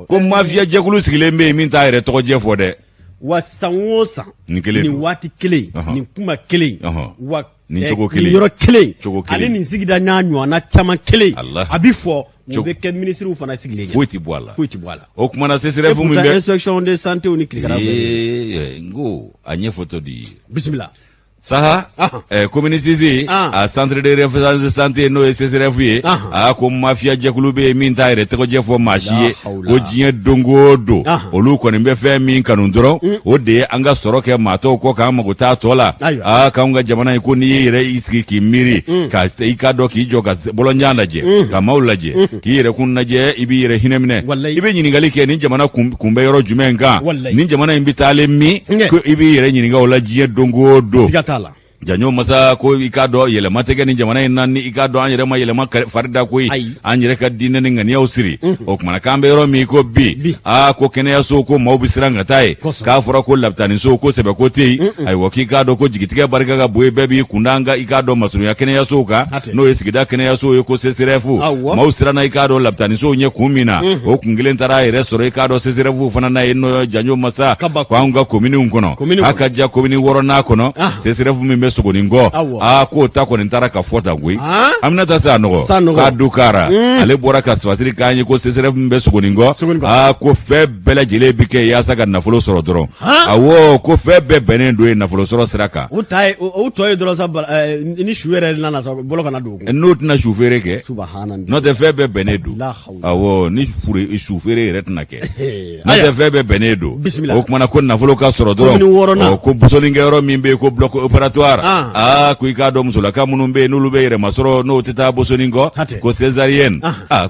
Ko mafia jekulu sigilembe minta ire to je fode. Wa sanwosa. Ni wati kile. Ni kuma kile. Wa ni chogo kile. Yoro kile. Ali ni sigida nyanywa na chama kile. Abifo Mbe ke ministre ou fana sigile. Fuiti boala. O kuma na sesere fu mbe. Inspection de santé ou ni klikara. Ngo anye photo di. Bismillah. Saha communisizi a centre de référence de santé no SSRF ko mafia jekulube min tayre te ko jefo machie o jien dongodo olu ko ne fe min kanu ndoro o de anga soroke mato ko ka maguta tola ka unga jamana ko ni yire iski ki miri ka ika do ki joga bolonyanda je ka maulaje ki yire kun naje ibi yire hinemne ibe nyini gali ke ni jamana kumbe yoro jumenga ni jamana imbitale mi ko ibi yire nyini ga ola jien dongodo janyo masa ko ikado yele matege ni jamana inani ikado anyere ma yele ma farida ko anyere ka dinne ni ngani ausiri o kuma kambe ro mi ko bi ko kene yaso ko mawbisiranga tai ka fura ko laptani so ko sebe ko tei ay woki kado ko jigitiga barga ga boye bebi kunanga ikado masunu ya kene yaso ka no yesigida kene yaso yo ko sesirefu mawsira na ikado laptani so nye kumina o kungile ntara ire soro ikado sesirefu fana na ino janyo masa kwa nga komini unkono akaja komini woro na kono sesirefu mi sugoningo ko ta ko ntara ka fota gwe amna ta sa no ka dukara ale bora ka swasiri kanyi ko sesere mbe sugoningo ko fe bela jele bike ya saka na fulo soro doro awo ko fe be benendo na fulo soro siraka o toy doro sa ni shuere na so bolo kana do no na shufere ke subhanallah no te fe be benedo awo ni fure shufere retna ke no te fe be benedo o kuma na ko na fulo ka soro doro ko busoningero mimbe ko bloc opératoire ko ikado musula ka munumbe nulube ire masoro no tita bosoningo ko cesarienne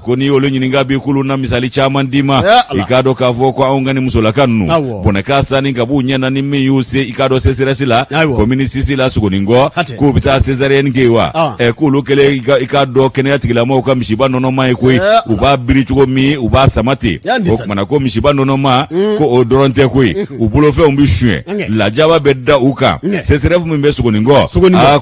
ko ni olu nyininga bi kulu na misali chama ndima ikado ka foko aungani musula kanu bona ka sani ngabu nyana ni miyuse ikado seseresila community la sugoningo ko bita cesarienne gewa ko lokele ikado kene atigila mo ka mishiba nono mai ko uba biri chugo mi uba samati ko mana ko mishiba nono ma ko odoronte ko ubulo fe umbishwe la jaba bedda uka seserefu mbe sugoningo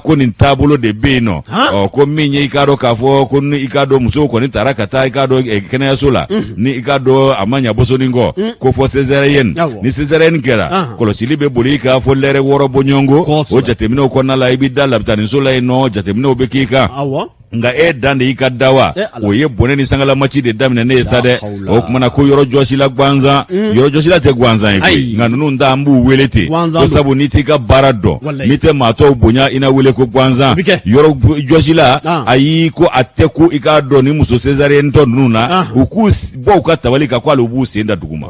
ko ni tabulo de beno ko minye ikado kafo ko ni ikado muso ko ni tarakata ikado kene yasola ni ikado amanya bosoningo ko fo cesarienne ni cesarienne kera ko lo silibe bolika fo lere woro bonyongo o jatemino ko na la ibida labtani sola no jatemino bekika nga dande ikadawa oye boneni sangala machi de damina ne sade o kuma na ko yoro joshi la gwanza yoro joshi la te gwanza iko nga nunu ndambu welete ko sabu nitika barado mite mato bonya ina wele ko gwanza yoro joshi la ayi ko ateku ikado ni muso cesare nto nuna uku bo ka tawalika kwa lubu senda duguma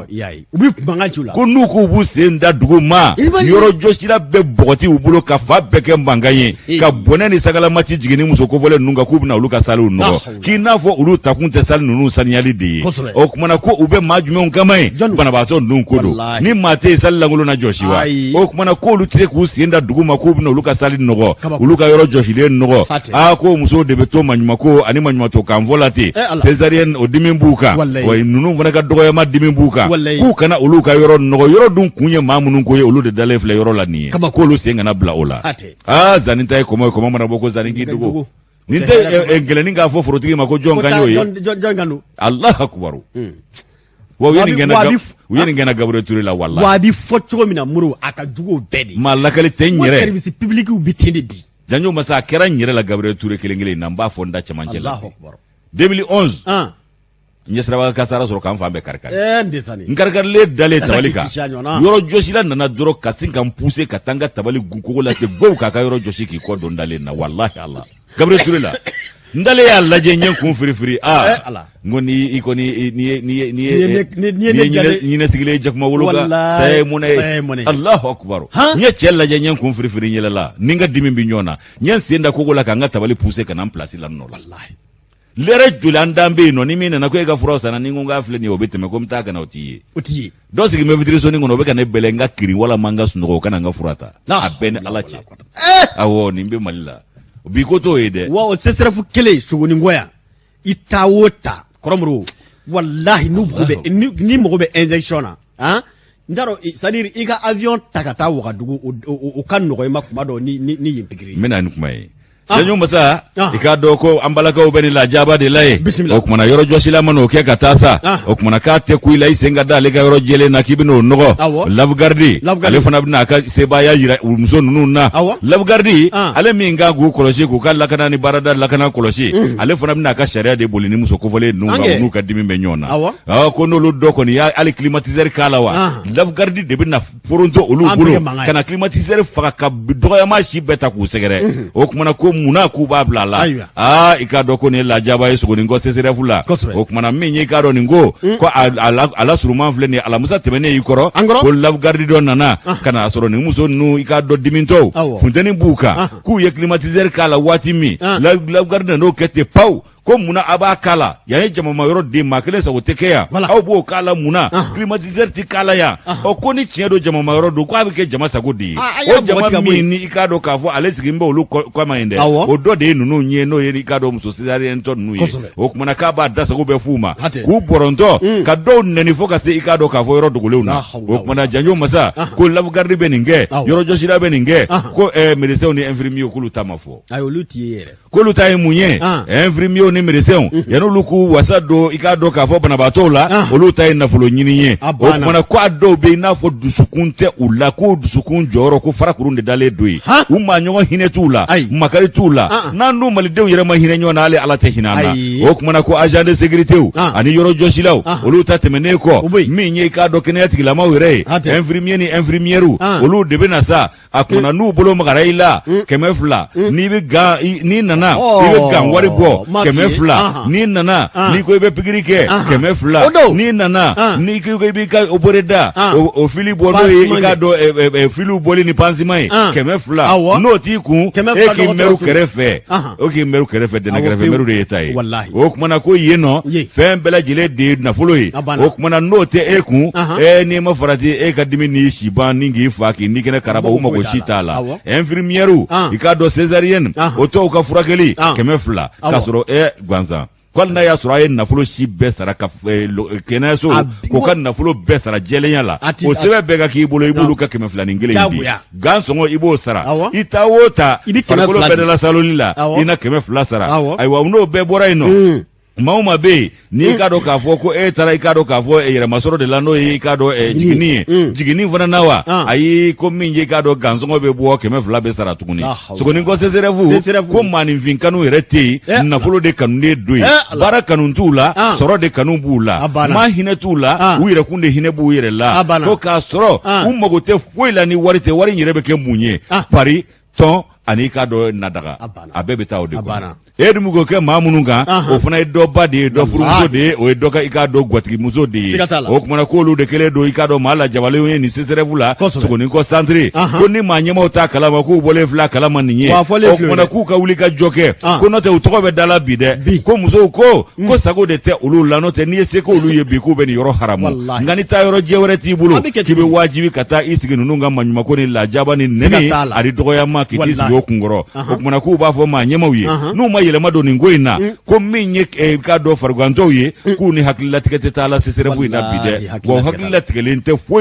ubi mbangachula ko nuku ubu senda duguma yoro joshi la be bogoti ubulo ka fa beke mbangaye ka boneni sangala machi jigini muso ko vole nunga kubna uluka salu no kinafo ulu takunte salu nunu sanyali de o kumana ko ube majume nkamai bana bato nunkodo ni mate salla ngulo na joshiwa o kumana ko ulu tire ku sienda duguma kubna uluka sali nogo uluka yoro joshile nogo ko muso de beto manyuma ko ani manyuma to kamvolati cesarienne odimimbuka wa nunu vana ka dogo ya madimimbuka ku kana uluka yoro nogo yoro dun kunye mamunun ko ye ulu de dalefle yoro la ni ko ulu sienga na bla ola zaninta ko mo mana boko zaningi dugo ninte geleni ga fo forotigi ma ko jon ganyo ye jon ganu Allah akbar wa yeni ngena Gabriel Touré la wallahi wa bi fo cogo mina muru aka jugo bedi ma lakali ten nyere service public bi tindi bi janyo masa kera nyere la Gabriel Touré kelengele namba fo nda chamanche la Allah akbar 2011 nyesra ka sara soro kan fambe karkar ndesani nkarkar le dale tabalika yoro josila nana doro kasin kan pousser katanga tabali gunko la te go ka yoro josi ki ko don dale na wallahi Allah Gabriel Touré la ndale ya laje nyen kun firi ngoni ikoni ni ne sigile jakma wuluga say munay Allahu akbar nye chella je nyen kun firi nyela la ninga dimi bi nyona nyen senda ko la ka ngata bali pousser kana place la no wallahi lere julandambe no ni mina na ko ega frosa na ningunga afle ni obeteme ko mtaka na otiye do sigi me vitri so ni ngono beka ne belenga kiri wala manga suno kana nga furata abene alache awo ni mbe malila bikoto ede wa o sesrefu kele suguni ngoya itawota koromru wallahi nubube ni mogobe injection ha ndaro c'est-à-dire iga avion takata wakadugu o kan no ma kuma do ni yimpigiri mena ni kuma yi janyo masa ikado ko ambalaka ubeni la jaba de laye okumana yoro josila mano ke katasa okumana ka te kuila isenga dale ga yoro jele na kibino nogo lavgardi ale fana bina ka sebaya yira umso nununa lavgardi ale minga gu koloshi ku kala kana ni barada la kana koloshi ale fana bina ka sharia de bolini muso ko vole nunga nuka dimi menyona ko no lu doko ni ale climatiser kala wa lavgardi de bina foronto ulu bulu kana climatiser faka doya ma shi beta ku segere okumana ko muna ku babla la ikado ko ne la jaba yesu ko ngo sesere fula o kuma menye ikado ningo ko ala suruman fle ni ala musa temene yikoro ko lavgardi don nana kana asoro ni muso nu ikado diminto funteni buka ku ye climatiser kala watimi lavgardi no kete pau ko muna aba kala ya jama mayoro de makele sa otekeya au bo kala muna climatiser ti kala ya o ko ni chiedo jama mayoro do ko abike jama sagodi o jama mini ikado ka fo ale sigimbe olu ko maende o do de nunu nye no ye ikado muso sesari ento nu ye o kuma ka ba dasa go be fuma ku boronto ka do neni fo ka se ikado ka fo yoro do golewna o kuma janyo masa ko lavgardi beninge yoro josira beninge ko medecin ni infirmier ko lutama fo ayo lutiere ko lutai munye infirmier ni medecin yano luku wasado ikado ka fo bana batola olutai na fulo nyiniye o kuma ko ado be na fo dusukunte ula ko dusukun joro ko farakurunde dale doi umma nyogo hinetula makari tula nandu malidew yere ma hinenyo na ale ala te hinana o kuma ko agent de sécurité ani yoro josilaw oluta temene ko minye ikado keneti la mawire infirmier ni infirmieru olu de bena sa akuna nu bolo magaraila kemefla ni be ga ni nana ni be gangwari bo kemefla ni nana ni ko be pigirike kemefla ni nana ni ko be ka oboreda o fili bodo ikado filu boli ni panzimai kemefla no ti ku eki meru kerefe oki meru kerefe de na kerefe meru de yetai o kuma ko yeno fem bela jile de na foloyi o kuma no te eku ni ma farati kadimi ni shiban ningi faki ni kene karaba uma ko shitala infirmieru ikado cesarienne o to ka furakeli kemefla kasoro gwanza kwal na ya sura yin nafulo shi besara ka kenaso ko kan nafulo besara jelenya la o sebe bega ki ibolo ibulu ka kemefla ngile ndi gansongo ibo sara itawota farkolo bedela salolila ina kemefla sara aiwa uno be bora ino mauma be ni ikado ka fo ko tara ikado ka fo yere masoro de lano ikado jigini vana nawa ayi ko minje ikado ganzongo be bo kemefla be sara tukuni so ni go seserevu ko mani vinkanu yerete na folo de kanu de doi bara kanu tula soro de kanu bula ma hine tula uire kunde hine bu yere la ko ka soro umma te foila ni warite wari nyerebe ke munye pari ton ani ikado nadaga abebe tawo de edumugo ke mamununga o fana do bade do furumuso de o doka ikado gwatiki muso de o kuma ko lu de kele do ikado mala jabale ni sesere vula so ni ko centre ko ni manyema ta kalama ko bole fla kalama ninye o kuma ku ka wuli ka joke ko note o to be dala bide ko muso ko sago de te ulu la note ni se ko ulu ye be ko be ni yoro haramu ngani ta yoro jewre ti bulu kibe wajibi kata isigi nunga manyuma ko ni la jabani neni ari dogo ya ma kitisi yo kungoro o kuma ku ba fo manyema wiye no mayele mado ni ngoina ko minye ka do farganto ye ku ni hakilati kete tala sesere fu ina bide wo hakilati kelente fu